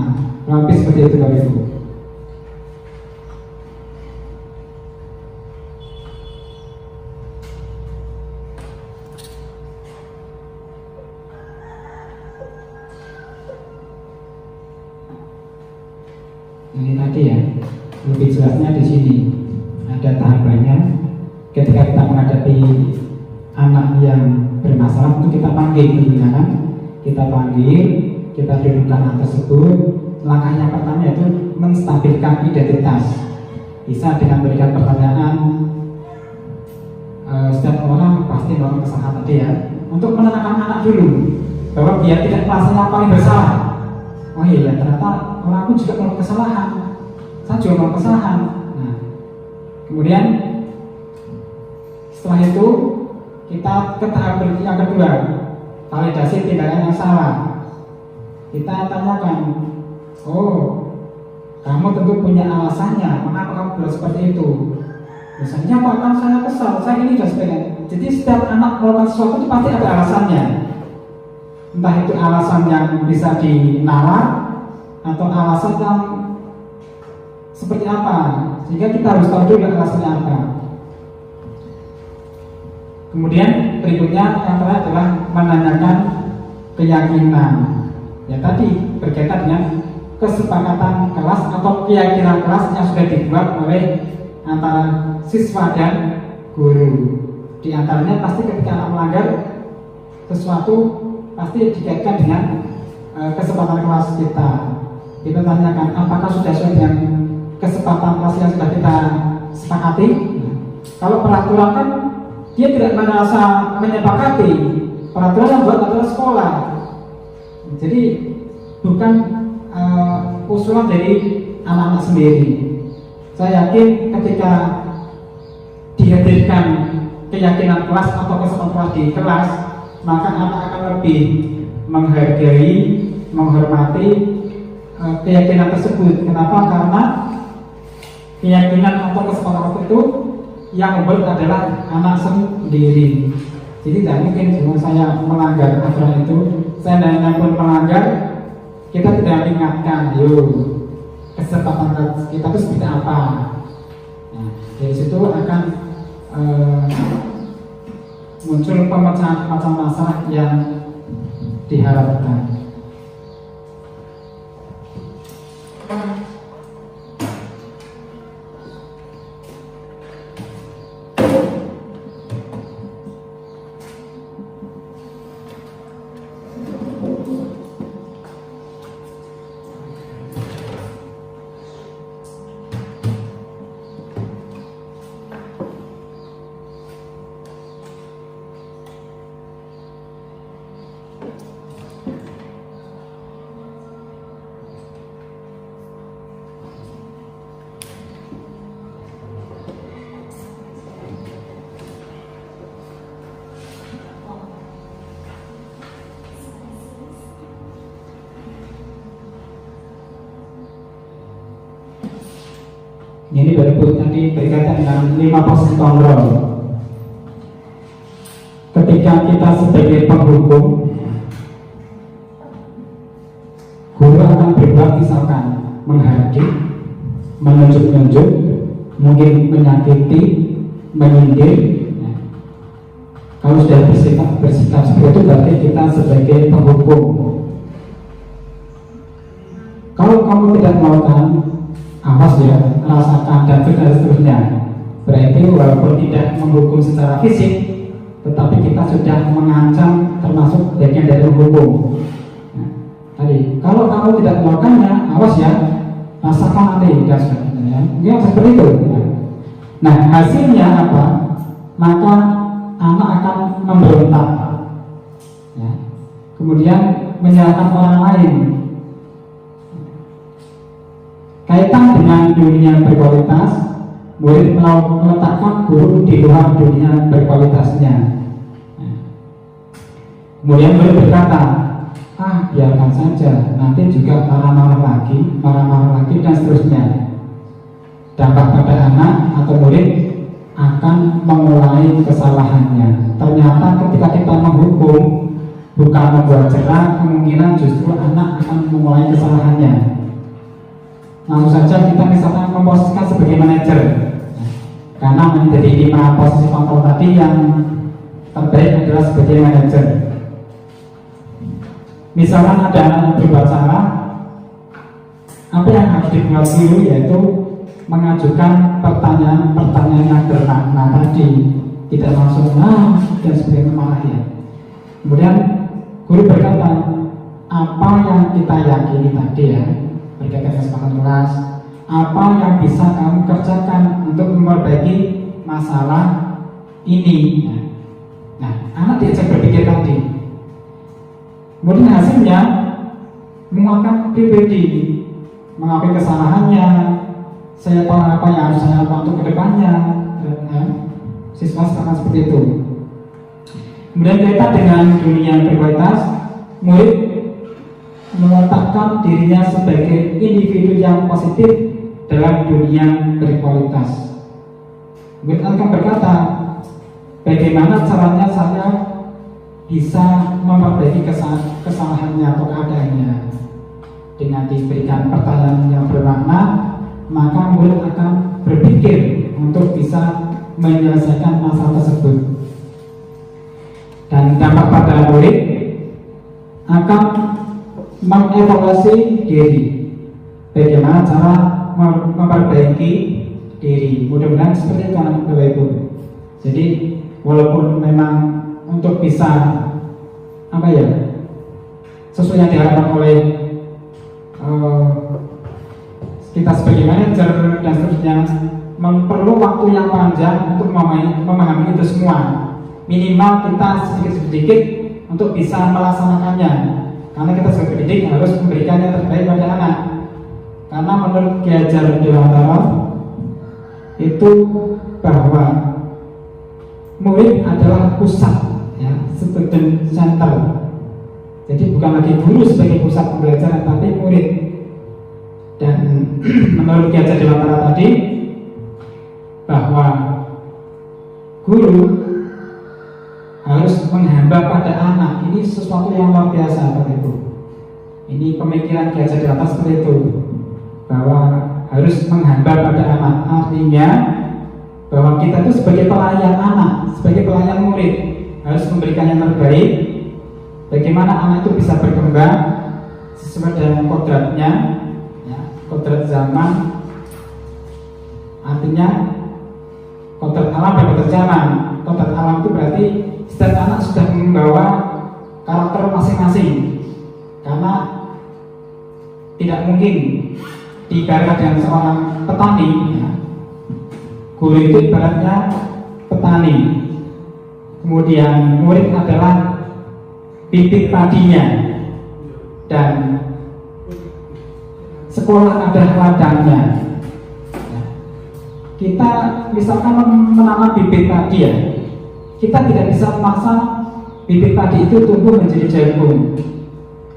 Lebih seperti itu Bapak Ibu. Ini tadi ya, lebih jelasnya di sini ada tahapannya. Ketika kita menghadapi anak yang bermasalah, itu kita panggil tentunya kan, kita panggil, kita dudukkan anak tersebut. Langkah yang pertama yaitu menstabilkan identitas. Bisa dengan memberikan pertanyaan, setiap orang pasti melakukan kesalahan tadi ya, untuk menenangkan anak dulu bahwa dia tidak merasa yang paling bersalah. Oh iya, ternyata orang pun juga melakukan kesalahan, saya juga melakukan kesalahan. Nah, kemudian setelah itu kita ke tahap yang kedua, validasi tindakan yang salah. Kita tanyakan, oh kamu tentu punya alasannya, mengapa kamu berbuat seperti itu? Misalnya bahkan saya kesal, saya ini dan sebagainya. Jadi setiap anak melakukan sesuatu itu pasti ada alasannya. Entah itu alasan yang bisa dinalar atau alasan yang seperti apa, sehingga kita harus tahu juga alasannya apa. Kemudian berikutnya yang terakhir adalah menanyakan keyakinan. Ya tadi berkaitan dengan kesepakatan kelas atau keyakinan kelas yang sudah dibuat oleh antara siswa dan guru. Di antaranya pasti ketika anak melanggar sesuatu pasti dikaitkan dengan kesepakatan kelas kita. Kita tanyakan apakah sudah sesuai dengan kesepakatan kelas yang sudah kita sepakati. Kalau peraturan kan dia tidak merasa menyepakati, peraturan yang buat adalah sekolah. Jadi bukan usulan dari anak-anak sendiri. Saya yakin ketika dihadirkan keyakinan kelas atau kesepakatan kelas di kelas, maka anak akan lebih menghargai, menghormati keyakinan tersebut. Kenapa? Karena keyakinan atau kesepakatan itu yang membuat adalah anak sendiri. Jadi tidak mungkin kalau saya melanggar aturan itu, saya dan pun melanggar, kita tidak ingatkan, yuk kesepakatan kita itu seperti apa. Nah, dari situ akan muncul pemecahan masalah yang diharapkan. Ini baru tadi berkaitan dengan 5 posisi kontrol. Ketika kita sebagai penghukum, guru akan berbuat misalkan menghardik, menunjuk-nunjuk, mungkin menyakiti, menyindir. Kalau sudah bersikap seperti itu, berarti kita sebagai penghukum. Kalau kamu tidak melakukan, awas ya, rasakan dan seterusnya. Berarti walaupun tidak menghukum secara fisik, tetapi kita sudah mengancam, termasuk bagian dari menghukum. Nah, tadi, kalau kamu tidak melakukannya, awas ya, rasakan nanti dan sebagainya. Ini seperti itu. Nah, hasilnya apa? Maka anak akan memberontak, ya. Kemudian menyalahkan orang lain. Kaitan dengan dunia berkualitas, murid meletakkan guru di luar dunia berkualitasnya. Kemudian murid berkata, biarkan saja, nanti juga marah-marah lagi dan seterusnya. Dampak pada anak atau murid akan mengulangi kesalahannya. Ternyata ketika kita menghukum, bukan membuat jerah, kemungkinan justru anak akan mengulangi kesalahannya. Langsung saja kita misalkan memposisikan sebagai manajer, karena menjadi 5 posisi kontrol tadi yang terbaik adalah sebagai manajer. Misalkan ada anak yang berbuat salah, apa yang harus dibuat dulu yaitu mengajukan pertanyaan yang bermakna tadi, tidak langsung dan sebagainya marah ya. Kemudian guru berkata, apa yang kita yakini tadi ya, berkaitan kesepakatan kelas, apa yang bisa kamu kerjakan untuk memperbaiki masalah ini. Nah, anak diajak berpikir tadi. Kemudian hasilnya menguatkan pribadi, mengakui kesalahannya, saya tahu apa yang harus saya lakukan untuk kedepannya. Siswa akan seperti itu. Kemudian kaitan dengan dunia berkualitas, murid meletakkan dirinya sebagai individu yang positif dalam dunia berkualitas. Murid akan berkata, bagaimana caranya saya bisa memperbaiki kesalahannya atau keadaannya. Dengan diberikan pertanyaan yang bermakna, maka murid akan berpikir untuk bisa menyelesaikan masalah tersebut. Dan dampak pada murid akan mengevaluasi diri, bagaimana cara memperbaiki diri. Mudah-mudahan seperti itu Bapak Ibu. Jadi walaupun memang untuk bisa sesuai yang diharapkan oleh kita sebagai manajer dan seterusnya, perlu waktu yang panjang untuk memahami itu semua. Minimal kita sedikit-sedikit untuk bisa melaksanakannya, karena kita sebagai pendidik harus memberikan yang terbaik pada anak. Karena menurut Ki Hajar Dewantara itu bahwa murid adalah pusat, ya, student center. Jadi bukan lagi guru sebagai pusat pembelajaran, tapi murid. Dan menurut Ki Hajar Dewantara tadi bahwa guru harus menghamba pada anak. Ini sesuatu yang luar biasa, Bapak Ibu. Ini pemikiran Ki Hajar Dewantara seperti itu, bahwa harus menghamba pada anak. Artinya bahwa kita itu sebagai pelayan anak, sebagai pelayan murid, harus memberikan yang terbaik. Bagaimana anak itu bisa berkembang sesuai dengan kodratnya, ya, kodrat zaman. Artinya kodrat alam dan kodrat zaman. Kodrat alam itu berarti setiap anak sudah membawa karakter masing-masing, karena tidak mungkin diibaratkan dengan seorang petani, ya. Guru itu ibaratnya petani, kemudian murid adalah bibit padinya, dan sekolah adalah ladangnya. Kita misalkan menanam bibit padi, ya, kita tidak bisa memaksa bibit padi itu tumbuh menjadi jagung,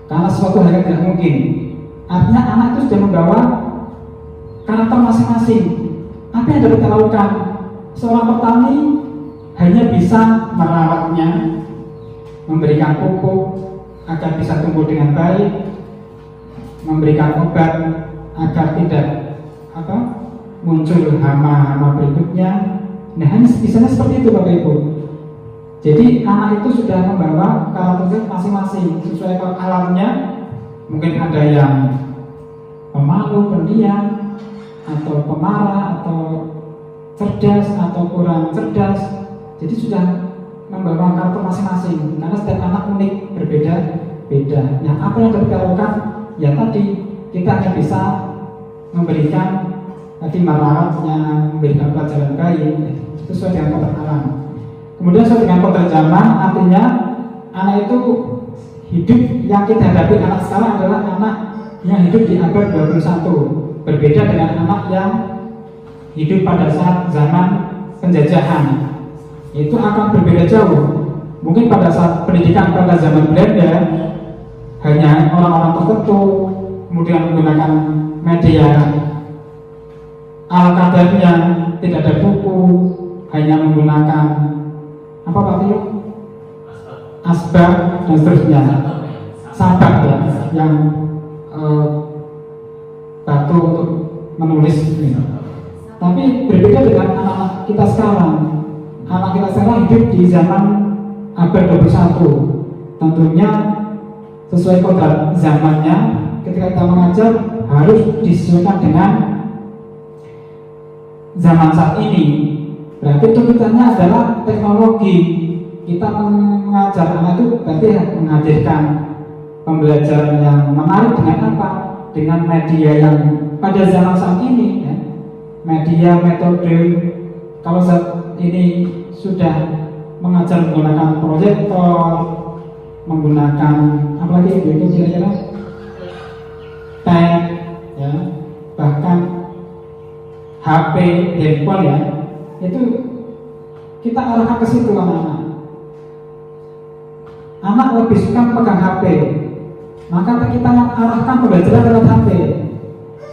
karena suatu hal yang tidak mungkin. Artinya anak itu sudah membawa karakter masing-masing, yang dapat kita lakukan? Seorang petani hanya bisa merawatnya, memberikan pupuk agar bisa tumbuh dengan baik, memberikan obat agar tidak muncul hama-hama berikutnya. Nah, hanya bisanya seperti itu Bapak Ibu. Jadi anak itu sudah membawa karakteristik masing-masing sesuai alamnya. Mungkin ada yang pemalu, pendiam, atau pemarah, atau cerdas, atau kurang cerdas. Jadi sudah membawa karakter masing-masing. Karena setiap anak unik, berbeda-beda. Nah, apa yang dapat kita lakukan? Ya tadi kita hanya bisa memberikan merawatnya, memberikan pelajaran baik sesuai dengan konteks alam. Kemudian sesuai dengan konteks zaman, artinya anak itu hidup yang kita hadapi anak sekarang adalah anak yang hidup di abad 21, berbeda dengan anak yang hidup pada saat zaman penjajahan. Itu akan berbeda jauh. Mungkin pada saat pendidikan pada zaman Belanda hanya orang-orang tertentu, kemudian menggunakan media ala kadarnya, tidak ada buku, hanya menggunakan apa Pak Tio? Asbak dan seterusnya, sabak ya, yang batu untuk menulis ini. Tapi berbeda dengan anak-anak kita sekarang. Anak kita sekarang hidup di zaman abad 21. Tentunya sesuai kodrat zamannya, ketika kita mengajar harus disesuaikan dengan zaman saat ini. Berarti tuntutannya adalah teknologi. Kita mengajar anak itu berarti menghadirkan pembelajaran yang menarik dengan apa? Dengan media yang pada zaman saat ini ya. Media, metode. Kalau saat ini sudah mengajar menggunakan proyektor, menggunakan apalagi itu kira-kira tab ya, bahkan HP, handphone ya, itu kita arahkan ke situ anak-anak. Anak lebih suka pegang HP, maka kita arahkan pembelajaran lewat HP.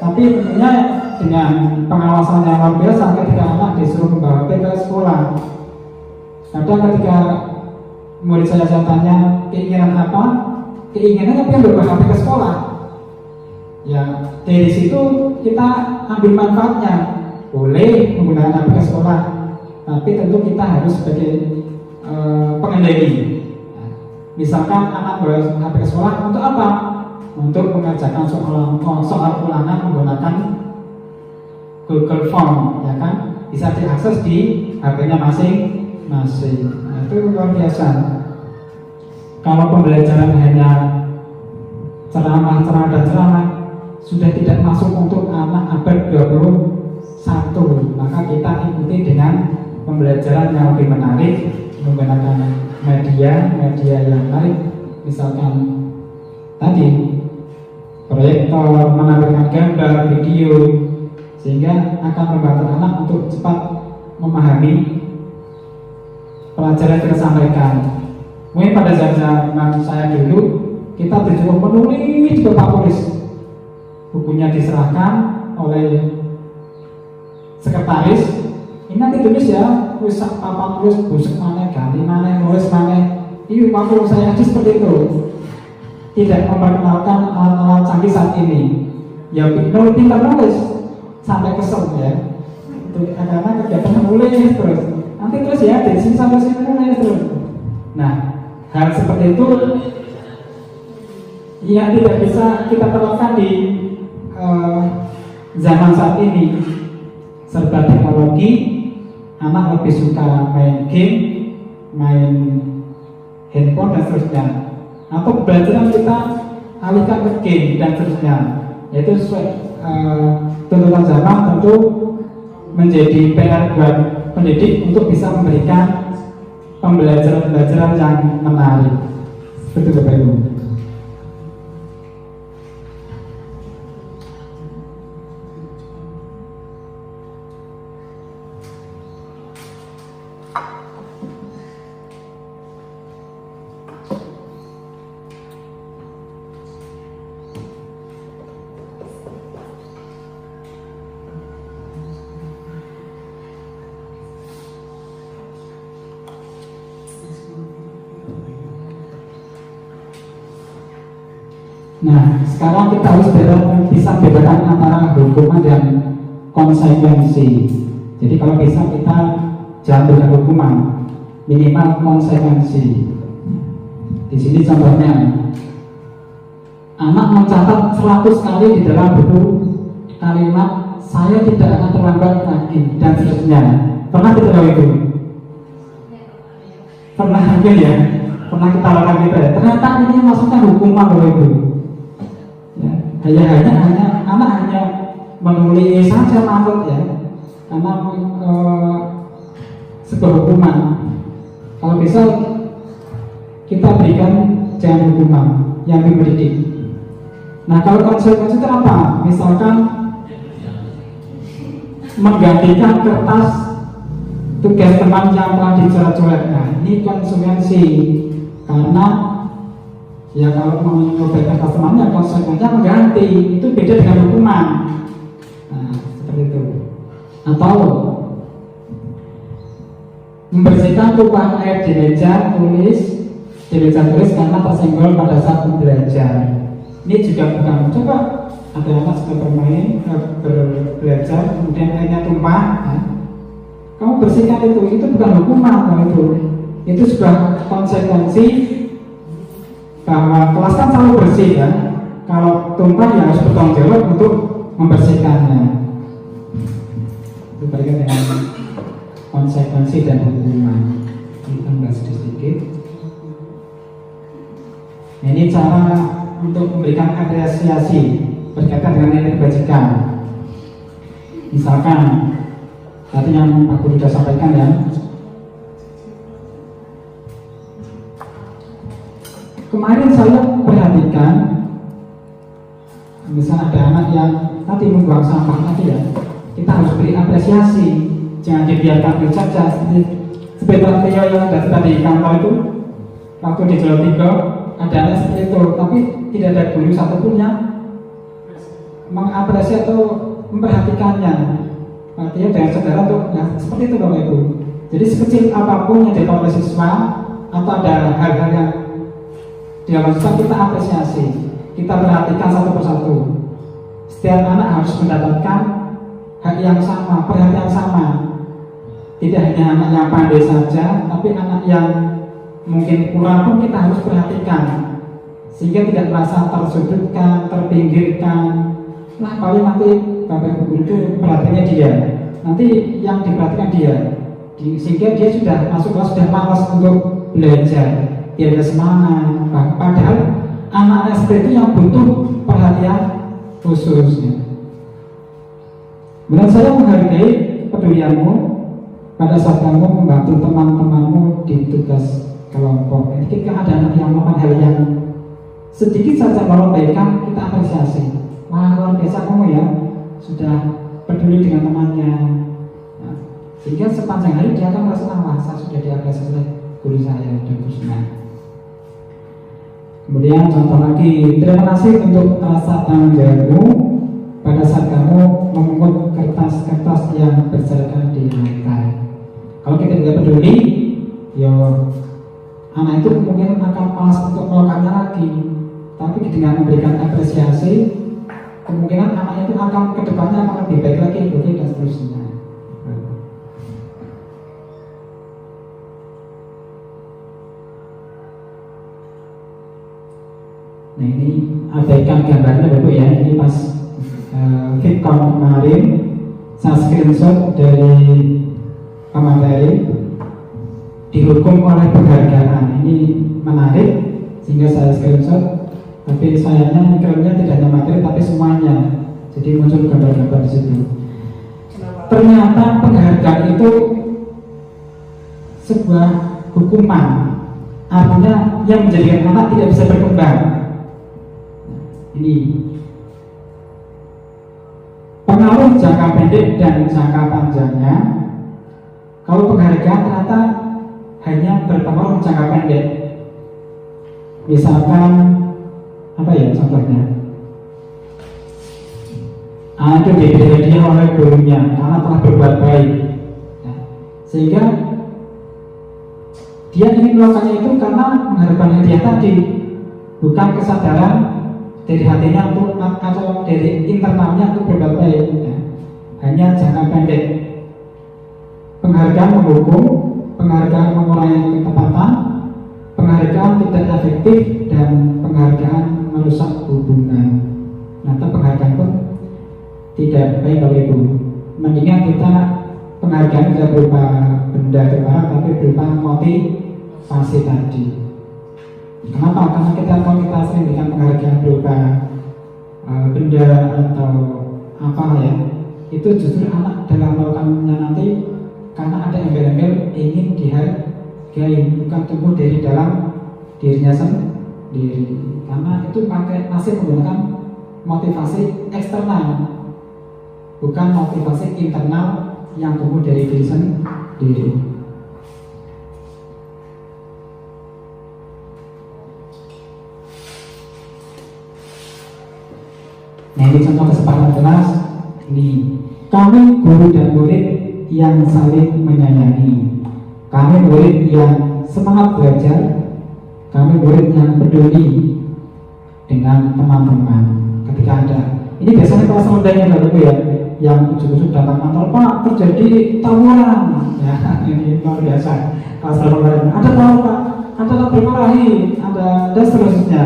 Tapi tentunya dengan pengawasan yang luar biasa ketika anak disuruh membawa HP ke sekolah. Kadang ketika murid saya tanya keinginan apa, keinginannya dia membawa HP ke sekolah. Ya dari situ kita ambil manfaatnya. Boleh menggunakan HP ke sekolah, tapi tentu kita harus sebagai pengendali. Misalkan anak bawa HP ke sekolah untuk apa? Untuk mengerjakan soal ulangan menggunakan Google Form, ya kan? Bisa diakses di HP-nya masing-masing. Nah, itu luar biasa. Kalau pembelajaran hanya ceramah dan ceramah sudah tidak masuk untuk anak abad 21, maka kita ikuti dengan pembelajaran yang lebih menarik menggunakan media yang menarik, misalkan tadi proyektor menampilkan gambar, video, sehingga akan membantu anak untuk cepat memahami pelajaran yang kita sampaikan. Mungkin pada zaman saya dulu kita disuruh menulis ke Pak Polis, bukunya diserahkan oleh sekretaris, ini nanti tulis ya, rusak papan tulis, busuk mana, ganti mana, nulis mana. Ini waktu saya seperti itu, tidak memperkenalkan alat-alat canggih saat ini. Ya pintar nulis sampai kesel ya, itu karena kegiatan nulis terus. Nanti terus ya dari sini sampai sini nulis terus. Nah, hal seperti itu yang tidak bisa kita terapkan di zaman saat ini. Serba teknologi, anak lebih suka main game, main handphone dan seterusnya. Atau pembelajaran kita alihkan ke game dan seterusnya. Yaitu sesuai tuntutan zaman tentu menjadi PR buat pendidik untuk bisa memberikan pembelajaran yang menarik. Betul Bapak Ibu. Nah, sekarang kita harus bisa bedakan antara hukuman dan konsekuensi. Jadi kalau bisa kita jangan berikan hukuman, minimal konsekuensi. Di sini contohnya, anak mencatat 100 kali di dalam buku kalimat saya tidak akan terlambat lagi dan seterusnya. Pernah kita tahu itu? Pernah mungkin ya? Pernah kita lakukan gitu ya? Ternyata ini maksudnya hukuman loh itu. Ya, anak hanya menulis saja maksud ya, karena sebuah hukuman. Kalau bisa kita berikan jangan hukuman yang mendidik. Nah, kalau konsekuensi itu apa? Misalkan menggantikan kertas tugas teman yang telah dicoret-coret. Nah, ini konsekuensi karena ya kalau mengubah kertas temannya konsekuensinya mengganti, itu beda dengan hukuman. Nah, seperti itu. Atau membersihkan tumpahan air di meja tulis karena tersenggol pada saat belajar. Ini juga bukan, coba ada anak sedang bermain, belajar, kemudian airnya tumpah, ya. Kamu bersihkan itu bukan hukuman kalau itu sebuah konsekuensi bahwa kelas kan selalu bersih kan. Kalau tumpah ya harus bertanggung jawab untuk membersihkannya. Itu berkaitan dengan konsekuensi dan hukuman. Kita bahas sedikit. Nah, ini cara untuk memberikan apresiasi berkaitan dengan nilai kebajikan. Misalkan tadi yang Pak Guru sudah sampaikan ya, kemarin saya perhatikan misalnya ada anak yang tadi membuang sampah tadi ya, kita harus beri apresiasi, jangan dibiarkan begitu saja. Seperti yang tadi di kantor itu waktu di Jawa Timur ada anak seperti itu, tapi tidak ada guru satupun yang mengapresiasi atau memperhatikannya. Artinya dengan saudara tuh, ya seperti itu Bapak Ibu. Jadi sekecil apapun yang dilakukan oleh siswa atau ada hal-hal yang dilakukan siswa, kita apresiasi, kita perhatikan satu persatu. Setiap anak harus mendapatkan hak yang sama, perhatian sama. Tidak hanya anak yang pandai saja, tapi anak yang mungkin kurang pun kita harus perhatikan, sehingga tidak merasa tersudutkan, terpinggirkan. Nah, paling nanti Bapak Ibu Guru itu perhatiannya dia, nanti yang diperhatikan dia, sehingga dia sudah masuk kelas sudah malas untuk belajar, dia ada semangat. Padahal anak-anak seperti itu yang butuh perhatian khusus. Menurut saya menghargai kepedulianmu pada saat kamu membantu teman-temanmu di tugas kelompok. Ketika ada anak yang melakukan hal yang sedikit saja melambaikan, kita apresiasi. Wah, luar biasa kamu ya, sudah peduli dengan temannya. Nah, sehingga sepanjang hari dia akan merasa, wah, saya sudah diapresiasi oleh guru saya dan khususnya. Kemudian contoh lagi, terima kasih untuk rasa tanggung jawabmu pada saat kamu memungut kertas-kertas yang berserakan di lantai. Kalau kita tidak peduli, ya anak itu mungkin akan malas untuk melakukannya lagi. Tapi dengan memberikan apresiasi, kemungkinan anak itu akan kedepannya akan lebih baik lagi, dan seterusnya. Nah, ini abaikan gambarnya Bapak ya. Ini pas Fitcon kemarin saya screenshot dari pemateri dihukum oleh penghargaan. Ini menarik sehingga saya screenshot, tapi sayangnya iklannya tidak hanya materi tapi semuanya, jadi muncul gambar-gambar di situ. Ternyata penghargaan itu sebuah hukuman, artinya yang menjadikan anak tidak bisa berkembang. Ini pengaruh jangka pendek dan jangka panjangnya. Kalau penghargaan ternyata hanya berpengaruh jangka pendek. Misalkan apa ya contohnya? Itu diberi hadiah oleh gurunya karena telah berbuat baik, sehingga dia ingin melakukannya itu karena mengharapkan hadiah tadi, bukan kesadaran dari hatinya untuk atau dari internalnya untuk berbuat baik ya. Hanya jangka pendek. Penghargaan menghukum, penghargaan mengurangi ketepatan, penghargaan tidak efektif, dan penghargaan merusak hubungan. Nah, penghargaan pun tidak baik kalau Ibu. Mendingan kita penghargaan tidak berupa benda kebarang, tapi berupa motivasi tadi. Kenapa? Karena kalau kita sering berikan penghargaan berupa benda atau apa ya, itu justru anak dalam melakukannya nanti karena ada embel-embel ingin dihargai, bukan tumbuh dari dalam dirinya sendiri. Karena itu masih menggunakan motivasi eksternal, bukan motivasi internal yang tumbuh dari diri sendiri. Nah, ini contoh kesepakatan kelas. Ini kami guru dan murid yang saling menyayangi, kami murid yang semangat belajar, kami murid yang peduli dengan teman-teman. Ketika ada, ini biasanya kelas rendahnya Bapak Ibu ya, yang ujuk-ujuk datang kantor, Pak terjadi tawuran, ya ini luar biasa. Kelas rendah ada tawuran Pak, ada berkelahi, ada dan seterusnya.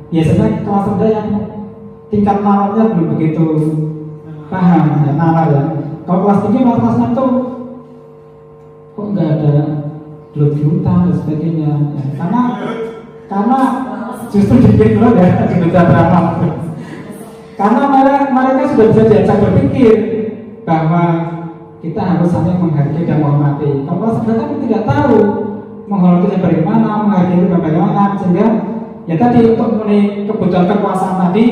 Biasanya kelas rendah yang tingkat nalarnya belum begitu paham ya, nalar ya. Kalau kelas tinggi malah kelasnya tuh kok nggak ada gelut-gelutan dan sebagainya ya, karena justru dikit dulu ya gelutan drama. Karena mereka sudah bisa diajak berpikir bahwa kita harus saling menghargai dan menghormati. Kalau kelas rendah kan tidak tahu menghormati bagaimana, menghargai itu bagaimana, sehingga ya tadi untuk memenuhi kebutuhan kekuasaan tadi,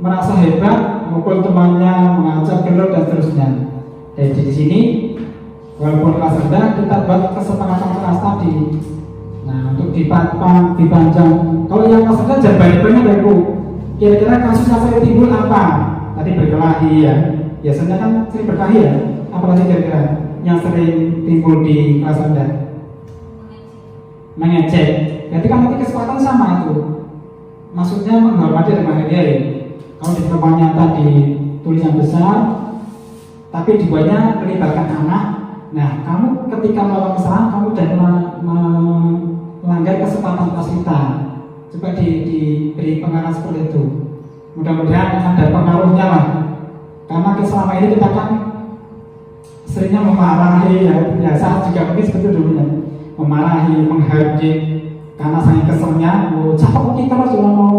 merasa hebat, mukul temannya, mengajak gelut dan seterusnya. Jadi di sini walaupun kelas rendah kita buat kesepakatan kelas tadi. Nah, untuk dipanjang. Kalau yang kelas rendah jangan banyak-banyak ya Bu. Kira-kira kasus yang sering timbul apa? Tadi berkelahi ya. Biasanya kan sering berkelahi ya. Apalagi kira-kira yang sering timbul di kelas rendah? Mengecek. Berarti kan nanti kesepakatan sama itu. Maksudnya menghormati dan menghargai. Kalau di pertemuan tadi tulisan besar, tapi dibuatnya melibatkan anak. Nah, kamu ketika melakukan kesalahan, kamu sudah melanggar kesempatan kelas kita. Coba diberi pengarah seperti itu. Mudah-mudahan ada pengaruhnya lah. Karena selama ini kita kan seringnya memarahi ya. Ya saya juga mungkin seperti dulunya, memarahi, menghardik. Karena saya keselnya, capek kita harus cuma mau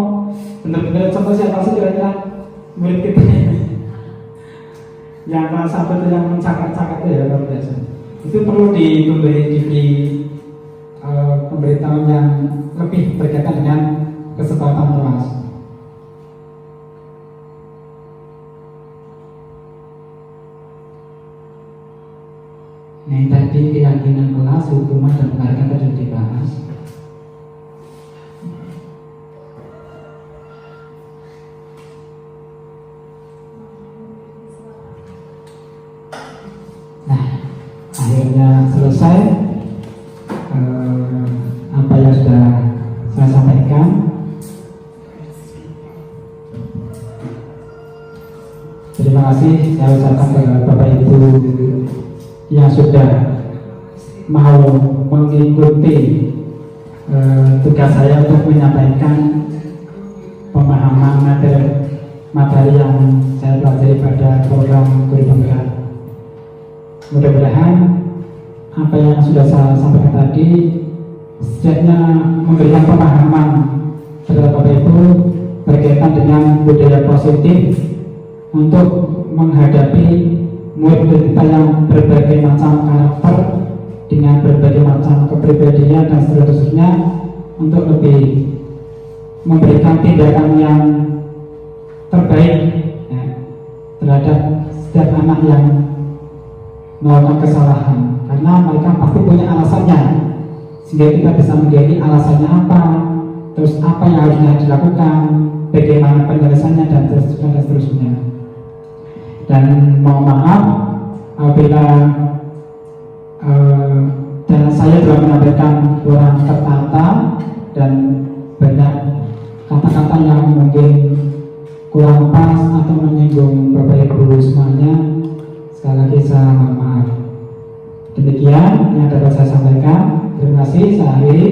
benar-benar contoh siapa sih kira-kira murid kita yang kelas 1 itu yang mencakar-cakar itu ya luar biasa. Itu perlu diberi pemberitahuan yang lebih berkaitan dengan kesempatan kelas. Nah, tadi keyakinan kelas, hukuman dan penghargaan tadi dibahas. Akhirnya selesai apa yang sudah saya sampaikan. Terima kasih saya ucapkan kepada Bapak Ibu yang sudah mau mengikuti tugas saya untuk menyampaikan pemahaman materi yang saya pelajari pada program Guru Penggerak. Mudah-mudahan apa yang sudah saya sampaikan tadi setidaknya memberikan pemahaman kepada Bapak Ibu berkaitan dengan budaya positif untuk menghadapi murid kita yang berbagai macam karakter dengan berbagai macam kepribadian dan seterusnya, untuk lebih memberikan tindakan yang terbaik ya, terhadap setiap anak yang melakukan kesalahan, karena mereka pasti punya alasannya, sehingga kita bisa menggali alasannya apa, terus apa yang harusnya dilakukan, bagaimana penyelesaiannya dan seterusnya. Dan mohon maaf apabila dan saya telah menyampaikan kurang tertata dan banyak kata-kata yang mungkin kurang pas atau menyinggung Bapak Ibu semuanya, sekali lagi saya mohon maaf. Demikian yang dapat saya sampaikan. Terima kasih. Saya akhiri.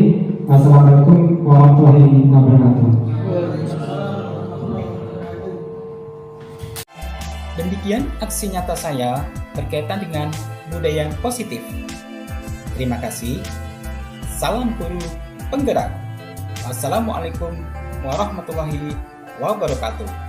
Wassalamualaikum warahmatullahi wabarakatuh. Demikian aksi nyata saya berkaitan dengan budaya positif. Terima kasih. Salam guru penggerak. Wassalamualaikum warahmatullahi wabarakatuh.